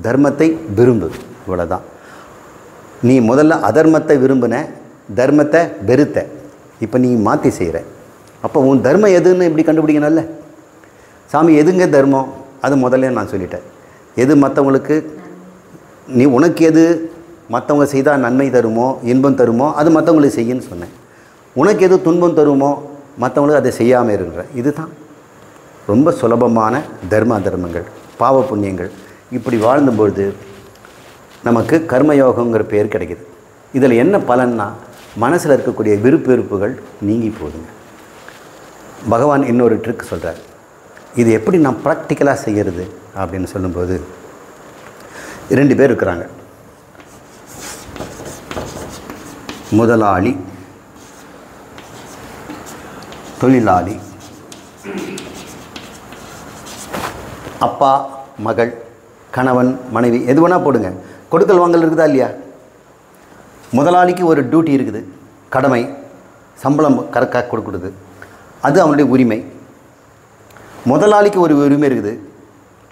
தர்மத்தை விரும்பு. இவ்வளோதான். நீ முதல்ல அதர்மத்தை விரும்பின, தர்மத்தை வெறுத்த, இப்போ நீ மாற்றி செய்கிற. அப்போ உன் தர்மம் எதுன்னு எப்படி கண்டுபிடிக்கணும்ல? சாமி எதுங்க தர்மம்? அது முதல்ல நான் சொல்லிட்டேன். எது மற்றவங்களுக்கு நீ உனக்கு எது மற்றவங்க செய்தால் நன்மை தருமோ, இன்பம் தருமோ, அது மற்றவங்களுக்கு செய்யுன்னு சொன்னேன். உனக்கு எது துன்பம் தருமோ, மற்றவங்களுக்கு அதை செய்யாமல் இருக்கிற. இதுதான் ரொம்ப சுலபமான தர்ம அதர்மங்கள், பாவ புண்ணியங்கள். இப்படி வாழ்ந்தும்பொழுது நமக்கு கர்மயோகங்கிற பேர் கிடைக்கிது. இதில் என்ன பலன்னா, மனசில் இருக்கக்கூடிய விருப்பு வெறுப்புகள் நீங்கி போகுதுங்க. பகவான் இன்னொரு ட்ரிக் சொல்கிறார். இது எப்படி நான் ப்ராக்டிக்கலாக செய்கிறது அப்படின்னு சொல்லும்போது, 2 பேர் இருக்கிறாங்க. முதலாளி, தொழிலாளி. அப்பா மகள், கணவன் மனைவி, எது வேணால் போடுங்க. கொடுக்கல் வாங்கல் இருக்குதா இல்லையா? முதலாளிக்கு ஒரு டியூட்டி இருக்குது, கடமை, சம்பளம் கரெக்டாக கொடுக்குறது, அது அவனுடைய உரிமை. முதலாளிக்கு ஒரு உரிமை இருக்குது,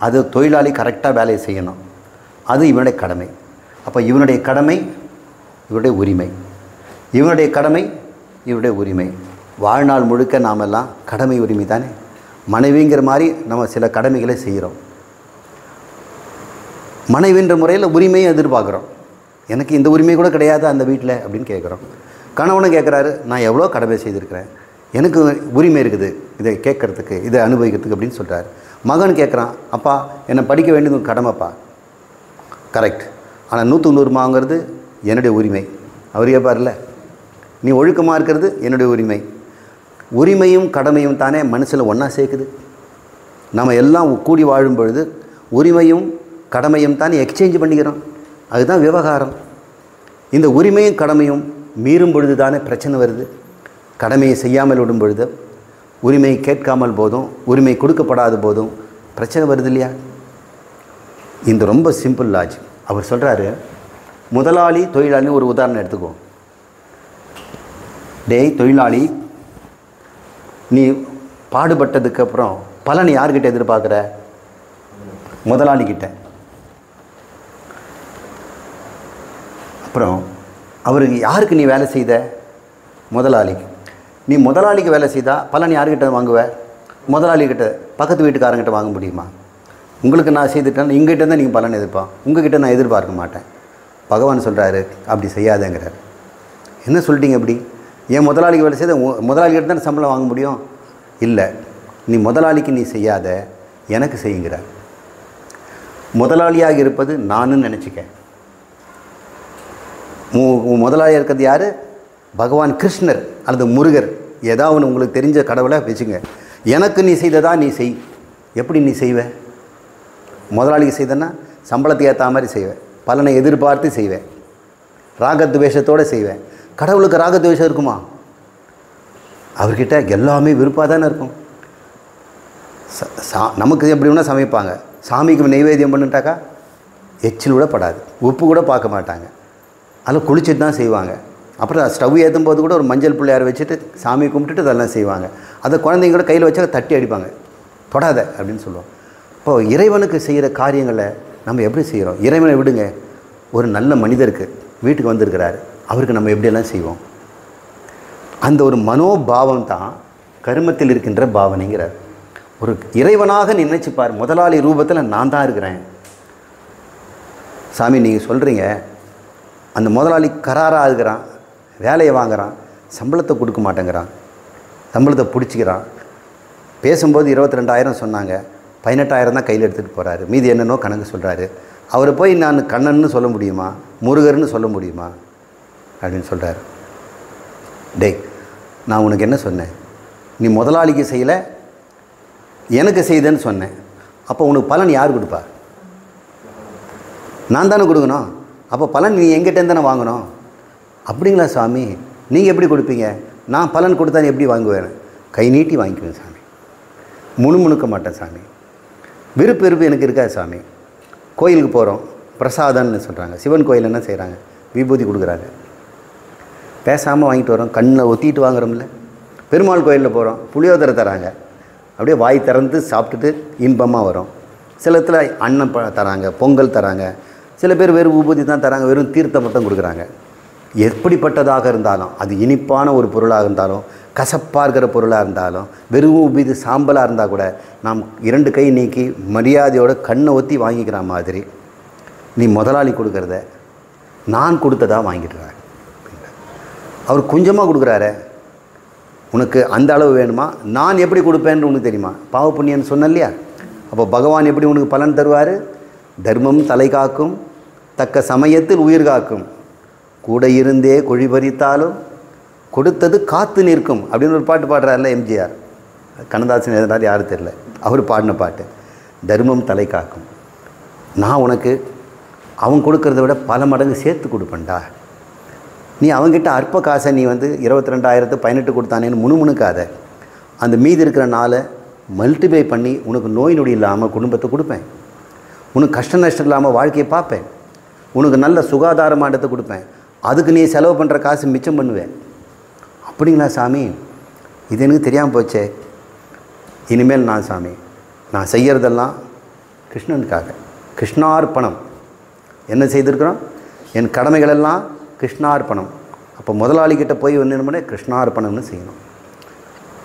அது தொழிலாளி கரெக்டாக வேலையை செய்யணும், அது இவனுடைய கடமை. அப்போ இவனுடைய கடமை இவருடைய உரிமை, இவனுடைய கடமை இவருடைய உரிமை. வாழ்நாள் முழுக்க நாமெல்லாம் கடமை உரிமை தானே. மனைவிங்கிற மாதிரி நம்ம சில கடமைகளை செய்கிறோம். மனைவின்ற முறையில் உரிமையை எதிர்பார்க்குறோம். எனக்கு இந்த உரிமை கூட கிடையாது அந்த வீட்டில் அப்படின்னு கேட்குறோம். கணவனும் கேட்குறாரு, நான் எவ்வளோ கடமை செய்திருக்கிறேன், எனக்கு உரிமை இருக்குது இதை கேட்குறதுக்கு, இதை அனுபவிக்கிறதுக்கு அப்படின்னு சொல்கிறார். மகன் கேட்குறான், அப்பா என்னை படிக்க வேண்டியது கடமைப்பா, கரெக்ட், ஆனால் 100 வாங்கிறது என்னுடைய உரிமை. அவர் கேட்பார்ல, நீ ஒழுக்கமாக இருக்கிறது என்னுடைய உரிமை. உரிமையும் கடமையும் தானே மனசில் ஒன்றா சேர்க்குது. நம்ம எல்லாம் கூடி வாழும் பொழுது உரிமையும் கடமையும் தானே எக்ஸ்சேஞ்ச் பண்ணிக்கிறோம். அதுதான் விவகாரம். இந்த உரிமையும் கடமையும் மீறும் பொழுது தானே பிரச்சனை வருது. கடமையை செய்யாமல் விடும் பொழுது, உரிமை கேட்காமல் போதும், உரிமை கொடுக்கப்படாத போதும் பிரச்சனை வருது இல்லையா? இந்த ரொம்ப சிம்பிள் லாஜிக். அவர் சொல்கிறாரு, முதலாளி தொழிலாளி ஒரு உதாரணம் எடுத்துக்கோ. டேய் தொழிலாளி, நீ பாடுபட்டதுக்கப்புறம் பலனை யார்கிட்ட எதிர்பார்க்குற? முதலாளிக்கிட்ட. அப்புறம் அவருக்கு யாருக்கு நீ வேலை செய்த? முதலாளிக்கு. நீ முதலாளிக்கு வேலை செய்தால் பலன் யார்கிட்ட வாங்குவ? முதலாளிகிட்ட. பக்கத்து வீட்டுக்காரங்கிட்ட வாங்க முடியுமா? உங்களுக்கு நான் செய்துட்டேன், எங்கிட்ட தான் நீங்கள் பலன் உங்ககிட்ட நான் எதிர்பார்க்க மாட்டேன். பகவான் சொல்கிறாரு, அப்படி செய்யாதேங்கிறார். என்ன சொல்லிட்டீங்க அப்படி? ஏன் முதலாளிக்கு வேலை செய்த முதலாளிகிட்ட தான் சம்பளம் வாங்க முடியும்? இல்லை, நீ முதலாளிக்கு நீ செய்யாத, எனக்கு செய்யுங்கிறார். முதலாளியாக இருப்பது நானுன்னு நினச்சிக்க. முதலாளியாக இருக்கிறது யார்? பகவான் கிருஷ்ணர் அல்லது முருகர், ஏதாவது உங்களுக்கு தெரிஞ்ச கடவுளை வச்சுங்க. எனக்கு நீ செய்ததா நீ செய். எப்படி நீ செய்வ? முதலாளிக்கு செய்தன்னா சம்பளத்துக்கு ஏற்ற மாதிரி செய்வேன், பலனை எதிர்பார்த்து செய்வேன், ராகத்வேஷத்தோடு செய்வேன். கடவுளுக்கு ராகத்வேஷம் இருக்குமா? அவர்கிட்ட எல்லாமே விருப்பாக தானே இருக்கும். நமக்கு எப்படி வேணால் சமைப்பாங்க. சாமிக்கு நெய்வேத்தியம் பண்ணிட்டாக்கா எச்சில் கூட படாது, உப்பு கூட பார்க்க மாட்டாங்க. அதில் குளிச்சுட்டு தான் செய்வாங்க. அப்புறம் ஸ்டவ் ஏற்றும் போது கூட ஒரு மஞ்சள் பிள்ளையார் வச்சுட்டு சாமி கும்பிட்டுட்டு அதெல்லாம் செய்வாங்க. அதை குழந்தைங்க கூட கையில் வச்சா தட்டி அடிப்பாங்க, தொடாத அப்படின்னு சொல்லுவோம். இப்போது இறைவனுக்கு செய்கிற காரியங்களை நம்ம எப்படி செய்கிறோம்? இறைவனை விடுங்க, ஒரு நல்ல மனிதருக்கு வீட்டுக்கு வந்திருக்கிறாரு, அவருக்கு நம்ம எப்படியெல்லாம் செய்வோம்? அந்த ஒரு மனோபாவம் தான் கர்மத்தில் இருக்கின்ற பாவனைங்கிறார். ஒரு இறைவனாக நினைச்சுப்பார், முதலாளி ரூபத்தில் நான் தான் இருக்கிறேன். சாமி நீங்கள் சொல்கிறீங்க, அந்த முதலாளி கராராக இருக்கிறான், வேலையை வாங்குகிறான், சம்பளத்தை கொடுக்க மாட்டேங்கிறான், சம்பளத்தை பிடிச்சிக்கிறான். பேசும்போது 22,000 சொன்னாங்க, 18,000 தான் கையில் எடுத்துகிட்டு போகிறாரு, மீதி என்னென்னோ கணக்கு சொல்கிறாரு. அவரை போய் நான் கண்ணன்னு சொல்ல முடியுமா, முருகர்னு சொல்ல முடியுமா அப்படின்னு சொல்கிறார். டேய், நான் உனக்கு என்ன சொன்னேன்? நீ முதலாளிக்கு செய்யலை, எனக்கு செய்தேன்னு சொன்னேன். அப்போ உனக்கு பலன் யார் கொடுப்பா? நான் தானே கொடுக்கணும். அப்போ பலன் நீ எங்கிட்டேருந்து தானே வாங்கணும். அப்படிங்களா சாமி? நீங்கள் எப்படி கொடுப்பீங்க? நான் பலன் கொடுத்தா எப்படி வாங்குவேன்? கை நீட்டி வாங்கிக்குவேன் சாமி, முணுமுணுக்க மாட்டேன் சாமி. விருப்பு எனக்கு இருக்காது சாமி. கோயிலுக்கு போகிறோம், பிரசாதம்னு சொல்கிறாங்க. சிவன் கோயில் என்ன செய்கிறாங்க? விபூதி கொடுக்குறாங்க, பேசாமல் வாங்கிட்டு வரோம், கண்ணில் ஒத்திட்டு வாங்குறோம்ல. பெருமாள் கோயிலில் போகிறோம், புளியோதரை தராங்க, அப்படியே வாய் திறந்து சாப்பிட்டுட்டு இன்பமாக வரும். சில இடத்துல அன்னம் தராங்க, பொங்கல் தராங்க. சில பேர் வெறும் விபூதி தான் தராங்க, வெறும் தீர்த்தம் மட்டும் கொடுக்குறாங்க. எப்படிப்பட்டதாக இருந்தாலும், அது இனிப்பான ஒரு பொருளாக இருந்தாலும், கசப்பாக இருக்கிற பொருளாக இருந்தாலும், வெறும் உபீது சாம்பலாக இருந்தால் கூட நாம் 2 கை நீக்கி மரியாதையோடு கண்ணை ஒத்தி வாங்கிக்கிற மாதிரி நீ முதலாளி கொடுக்குறத நான் கொடுத்ததாக வாங்கிட்டுறாரு. அவர் கொஞ்சமாக கொடுக்குறாரு, உனக்கு அந்த அளவு வேணுமா? நான் எப்படி கொடுப்பேன்னு உனக்கு தெரியுமா? பாவ புண்ணியன்னு சொன்ன இல்லையா? அப்போ பகவான் எப்படி உனக்கு பலன் தருவார்? தர்மம் தலை காக்கும், தக்க சமயத்தில் உயிர் காக்கும், கூட இருந்தே குழி பறித்தாலும் கொடுத்தது காத்து நிற்கும் அப்படின்னு ஒரு பாட்டு பாடுறாருல எம்ஜிஆர். கண்ணதாசன் எழுதினார், யாரும் தெரியல, அவர் பாடின பாட்டு. தர்மம் தலை காக்கும், நான் உனக்கு அவன் கொடுக்கறத விட பல மடங்கு சேர்த்து கொடுப்பேன்டா. நீ அவங்ககிட்ட அற்ப காசை நீ 22,000 18 கொடுத்தானேன்னு முணுமுணுக்காத. அந்த மீதி இருக்கிற நாளை மல்டிப்ளை பண்ணி உனக்கு நோய் நொடி இல்லாமல் குடும்பத்தை கொடுப்பேன், உனக்கு கஷ்ட நஷ்டம் இல்லாமல் வாழ்க்கையை பார்ப்பேன், உனக்கு நல்ல சுகாதாரமாக இடத்தை கொடுப்பேன், அதுக்கு நீ செலவு பண்ணுற காசு மிச்சம் பண்ணுவேன். அப்படிங்களா சாமி? இது எனக்கு தெரியாமல் போச்சே. இனிமேல் நான் சாமி, நான் செய்கிறதெல்லாம் கிருஷ்ணனுக்காக, கிருஷ்ணார்ப்பணம். என்ன செய்திருக்கிறோம்? என் கடமைகளெல்லாம் கிருஷ்ணார்ப்பணம். அப்போ முதலாளிகிட்ட போய் என்ன கிருஷ்ணார்ப்பணம்னு செய்யணும்.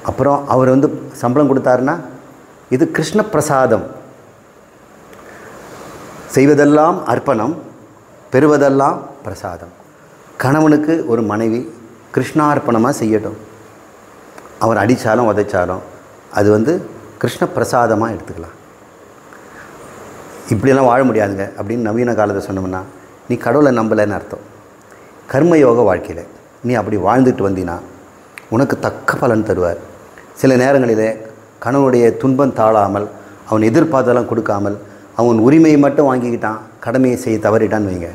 அப்புறம் அவர் சம்பளம் கொடுத்தாருன்னா இது கிருஷ்ண பிரசாதம். செய்வதெல்லாம் அர்ப்பணம், பெறுவதெல்லாம் பிரசாதம். கணவனுக்கு ஒரு மனைவி கிருஷ்ணார்ப்பணமாக செய்யட்டும். அவர் அடித்தாலும் உதைச்சாலும் அது கிருஷ்ண பிரசாதமாக எடுத்துக்கலாம். இப்படியெல்லாம் வாழ முடியாதுங்க அப்படின்னு நவீன காலத்தை சொன்னோம்னா நீ கடவுளை நம்பலைன்னு அர்த்தம். கர்மயோக வாழ்க்கையில் நீ அப்படி வாழ்ந்துட்டு வந்தினா உனக்கு தக்க பலன் தருவார். சில நேரங்களிலே கணவனுடைய துன்பம் தாழாமல், அவன் எதிர்பார்த்தெல்லாம் கொடுக்காமல், அவன் உரிமையை மட்டும் வாங்கிக்கிட்டான், கடமையை செய்ய தவறிட்டான்னு வைங்க.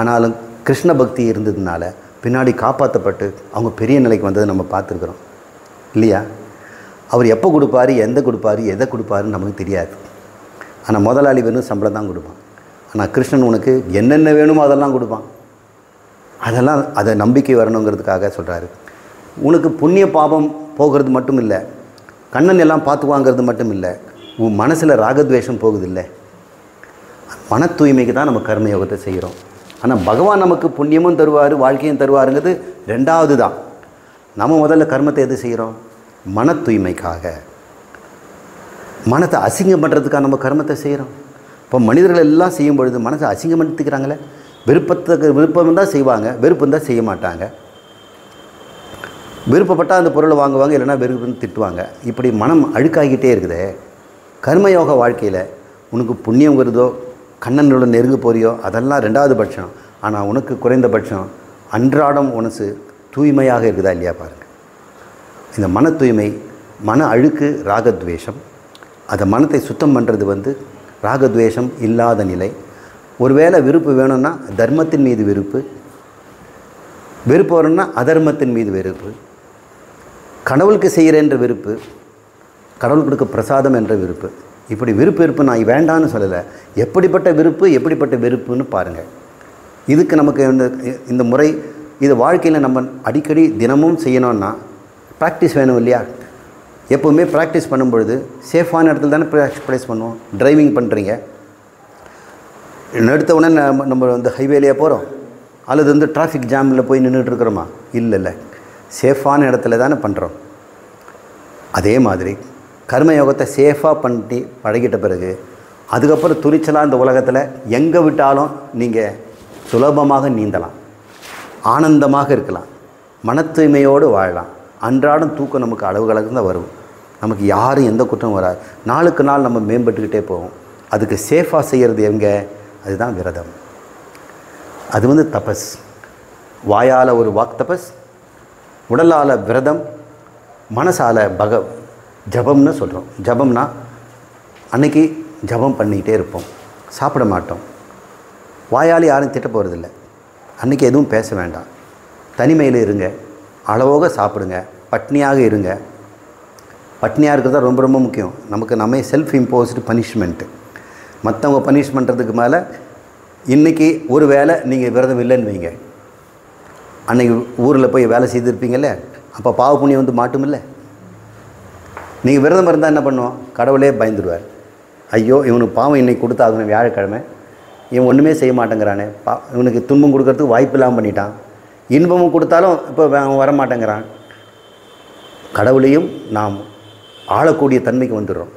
ஆனாலும் கிருஷ்ண பக்தி இருந்ததுனால பின்னாடி காப்பாற்றப்பட்டு அவங்க பெரிய நிலைக்கு வந்ததை நம்ம பார்த்துருக்குறோம் இல்லையா? அவர் எப்போ கொடுப்பாரு, எதை கொடுப்பாருன்னு நமக்கு தெரியாது. ஆனால் முதலாளி வேணும் சம்பளம் தான் கொடுப்பான். ஆனால் கிருஷ்ணன் உனக்கு என்னென்ன வேணுமோ அதெல்லாம் கொடுப்பான். அதெல்லாம் அதை நம்பிக்கை வரணுங்கிறதுக்காக சொல்கிறாரு. உனக்கு புண்ணிய பாபம் போகிறது மட்டும் இல்லை, கண்ணன் எல்லாம் பார்த்துக்குவாங்கிறது மட்டும் இல்லை, உன் மனசில் ராகத்வேஷம் போகுதில்லை. மன தூய்மைக்கு தான் நம்ம கர்மயோகத்தை செய்கிறோம். ஆனால் பகவான் நமக்கு புண்ணியமும் தருவார், வாழ்க்கையும் தருவாருங்கிறது ரெண்டாவது தான். நம்ம முதல்ல கர்மத்தை எது செய்கிறோம்? மன தூய்மைக்காக, மனத்தை அசிங்கம் பண்ணுறதுக்காக நம்ம கர்மத்தை செய்கிறோம். இப்போ மனிதர்கள் எல்லாம் செய்யும் பொழுது மனசை அசிங்கப்படுத்திக்கிறாங்களே. விருப்பம் தான் செய்வாங்க, வெறுப்பு தான் செய்ய மாட்டாங்க. விருப்பப்பட்டால் அந்த பொருளை வாங்குவாங்க, இல்லைனா வெறுப்புன்னு திட்டுவாங்க. இப்படி மனம் அழுக்காகிட்டே இருக்குதே. கர்மயோக வாழ்க்கையில் உனக்கு புண்ணியம் வருதோ, கண்ணனோட நெருங்க போறியோ, அதெல்லாம் ரெண்டாவது பட்சம். ஆனால் உனக்கு குறைந்தபட்சம் அன்றாடம் உனசு தூய்மையாக இருக்குதா இல்லையா பாருங்கள். இந்த மன தூய்மை, மன அழுக்கு ராகத்வேஷம். அந்த மனத்தை சுத்தம் பண்ணுறது ராகத்வேஷம் இல்லாத நிலை. ஒருவேளை விருப்பு வேணும்னா தர்மத்தின் மீது விருப்பு, வெறுப்பு வரணும்னா அதர்மத்தின் மீது வெறுப்பு, கடவுளுக்கு செய்கிறேன்ற விருப்பு, கடவுள் கொடுக்க பிரசாதம் என்ற விருப்பு. இப்படி விருப்பு நான் வேண்டான்னு சொல்லலை. எப்படிப்பட்ட விருப்பு, எப்படிப்பட்ட வெறுப்புன்னு பாருங்கள். இதுக்கு நமக்கு இந்த முறை, இது வாழ்க்கையில் நம்ம அடிக்கடி தினமும் செய்யணும்னா ப்ராக்டிஸ் வேணும் இல்லையா? எப்போவுமே ப்ராக்டிஸ் பண்ணும்பொழுது சேஃபான இடத்துல தானே ப்ராக்டிஸ் பண்ணுவோம். டிரைவிங் பண்ணுறீங்க, எடுத்த உடனே நம்ம ஹைவேலையே போகிறோம், அல்லது டிராஃபிக் ஜாமில் போய் நின்றுட்டு இருக்கிறோமா? இல்லை, சேஃபான இடத்துல தானே பண்ணுறோம். அதே மாதிரி கர்மயோகத்தை சேஃபாக பண்ணி பழகிட்ட பிறகு அதுக்கப்புறம் துணிச்சலாக இந்த உலகத்தில் எங்கே விட்டாலும் நீங்கள் சுலபமாக நீந்தலாம், ஆனந்தமாக இருக்கலாம், மன தூய்மையோடு வாழலாம். அன்றாடம் தூக்கம் நமக்கு அளவுகளுக்கு தான் வரும். நமக்கு யாரும் எந்த குற்றம் வராது. நாளுக்கு நாள் நம்ம மேம்பட்டுக்கிட்டே போவோம். அதுக்கு சேஃபாக செய்கிறது எங்கே? அதுதான் விரதம். அது தபஸ். வாயால் ஒரு வாக் தபஸ், உடலால் விரதம், மனசால் ஜபம்னு சொல்கிறோம். ஜபம்னா அன்னைக்கு ஜபம் பண்ணிக்கிட்டே இருப்போம், சாப்பிட மாட்டோம், வாயால் யாரும் திட்ட போகிறதில்ல, அன்றைக்கி எதுவும் பேச வேண்டாம், தனிமையில் இருங்க, அளவோக சாப்பிடுங்க, பட்னியாக இருங்க. பட்னியாக இருக்கிறது தான் ரொம்ப ரொம்ப முக்கியம். நம்ம செல்ஃப் இம்போஸ்டு பனிஷ்மெண்ட்டு. மற்றவங்க பனிஷ் பண்ணுறதுக்கு மேலே இன்றைக்கி ஒரு வேளை நீங்கள் விரதம் இல்லைன்னு வைங்க, அன்றைக்கி ஊரில் போய் வேலை செய்திருப்பீங்கள்ல, அப்போ பாவ புண்ணியம் மாட்டுமில்ல. நீங்கள் விரதம் இருந்தால் என்ன பண்ணுவோம்? கடவுளே பயந்துடுவார். ஐயோ, இவனுக்கு பாவம் இன்றைக்கி கொடுத்தாகணும், வியாழக்கிழமை, இவன் ஒன்றுமே செய்ய மாட்டேங்கிறானே, இவனுக்கு துன்பம் கொடுக்கறதுக்கு வாய்ப்பு இல்லாமல் பண்ணிட்டான், இன்பமும் கொடுத்தாலும் இப்போ வரமாட்டேங்கிறான். கடவுளையும் நாம் ஆளக்கூடிய தன்மைக்கு வந்துடுறோம்.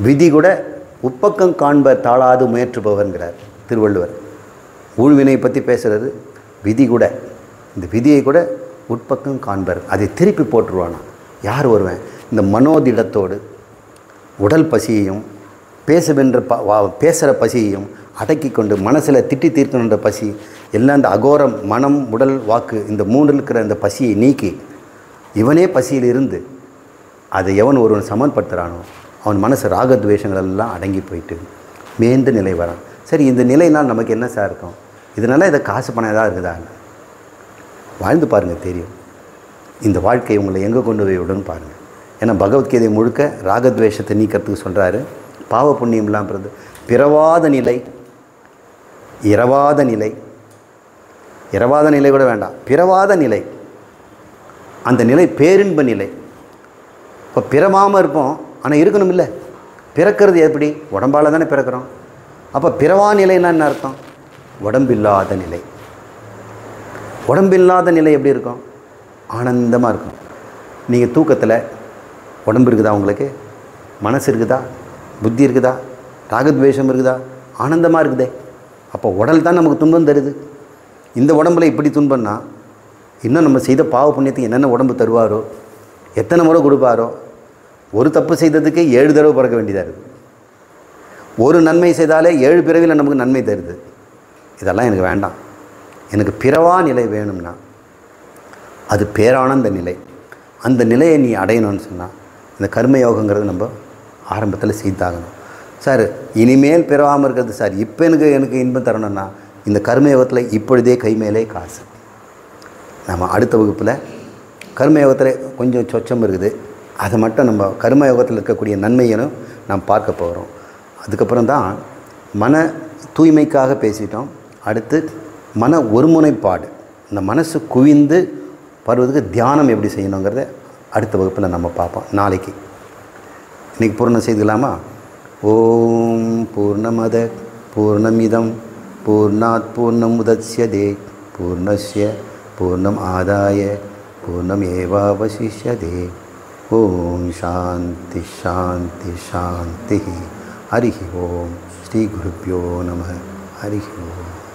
விதி கூட உப்பக்கம் காண்பர் தாளாது முயற்றுபவர்ங்கிறார் திருவள்ளுவர். ஊழ்வினை பற்றி பேசுகிறது விதி கூட. இந்த விதியை கூட உட்பக்கம் காண்பர், அதை திருப்பி போட்டுருவானா. யார் வருவேன்? இந்த மனோதிடத்தோடு உடல் பசியையும் பேசுகிற பசியையும் அடக்கி கொண்டு மனசில் திட்டி தீர்க்கணுன்ற பசி எல்லாம் இந்த அகோரம் மனம் உடல் வாக்கு இந்த மூன்றில் இருக்கிற இந்த பசியை நீக்கி இவனே பசியில் இருந்து அதை எவன் ஒருவன் சமன்படுத்துகிறானோ அவன் மனசு ராகத்வேஷங்கள் எல்லாம் அடங்கி போயிட்டு மேந்த நிலை வரான். சரி, இந்த நிலைனால் நமக்கு என்ன சார் இருக்கும்? இதனால இதை காசு பணம் ஏதாவது இருக்குதா? வாழ்ந்து பாருங்கள், தெரியும் இந்த வாழ்க்கை உங்களை எங்கே கொண்டு போய் விடுன்னு பாருங்கள். ஏன்னா பகவத்கீதை முழுக்க ராகத்வேஷத்தை நீக்கிறதுக்கு சொல்கிறாரு. பாவ புண்ணியம் இல்லாமல் பிறவாத நிலை, இரவாத நிலை, இரவாத நிலை கூட வேண்டாம், பிறவாத நிலை, அந்த நிலை பேரின்ப நிலை. இப்போ பிறவாமல் இருப்போம், ஆனால் இருக்கணும் இல்லை. பிறக்கிறது எப்படி? உடம்பால் தானே பிறக்கிறோம். அப்போ பிறவா நிலைன்னா என்ன அர்த்தம்? உடம்பில்லாத நிலை. உடம்பில்லாத நிலை எப்படி இருக்கும்? ஆனந்தமாக இருக்கும். நீங்கள் தூக்கத்தில் உடம்பு இருக்குதா? உங்களுக்கு மனசு இருக்குதா? புத்தி இருக்குதா? ராகத்வேஷம் இருக்குதா? ஆனந்தமாக இருக்குதே. அப்போ உடல் தான் நமக்கு துன்பம் தருது. இந்த உடம்பில் இப்படி துன்பம்னா இன்னும் நம்ம செய்த பாவ புண்ணியத்துக்கு என்னென்ன உடம்பு தருவாரோ, எத்தனை முறை கொடுப்பாரோ. ஒரு தப்பு செய்ததுக்கு 7 தடவை பிறக்க வேண்டியதாக இருக்குது. ஒரு நன்மை செய்தாலே 7 பிறவியில் நமக்கு நன்மை தருது. இதெல்லாம் எனக்கு வேண்டாம். எனக்கு பிறவா நிலை வேணும்னா அது பேரானந்த நிலை. அந்த நிலையை நீ அடையணும்னு சொன்னால் இந்த கர்மயோகங்கிறது நம்ம ஆரம்பத்தில் செய்தாகணும். சார், இனிமேல் பிறவாமல் இருக்கிறது சார், இப்போ எனக்கு இன்பம் தரணும்னா இந்த கர்மயோகத்தில் இப்பொழுதே கை மேலே காசு. நம்ம அடுத்த வகுப்பில் கர்மயோகத்தில் கொஞ்சம் சொச்சம் இருக்குது, அதை மட்டும் நம்ம கர்மயோகத்தில் இருக்கக்கூடிய நன்மையனும் நாம் பார்க்க போகிறோம். அதுக்கப்புறம் தான் மன தூய்மைக்காக பேசிட்டோம். அடுத்து மன ஒருமுனைப்பாடு, இந்த மனசு குவிந்து வருவதுக்கு தியானம் எப்படி செய்யணுங்கிறத அடுத்த வகுப்பில் நம்ம பார்ப்போம். இன்றைக்கி பூர்ணம் செய்துக்கலாமா? ஓம் பூர்ணமத பூர்ணமிதம் பூர்ணாத் பூர்ணமுதச்யதே பூர்ணஸ்ய பூர்ணம் ஆதாய பூர்ணமேவாவசிஷ்யதே. ஓம் சாந்தி சாந்தி சாந்தி. ஹரி ஓம். ஸ்ரீ குருப்யோ நம. ஹரி ஓம்.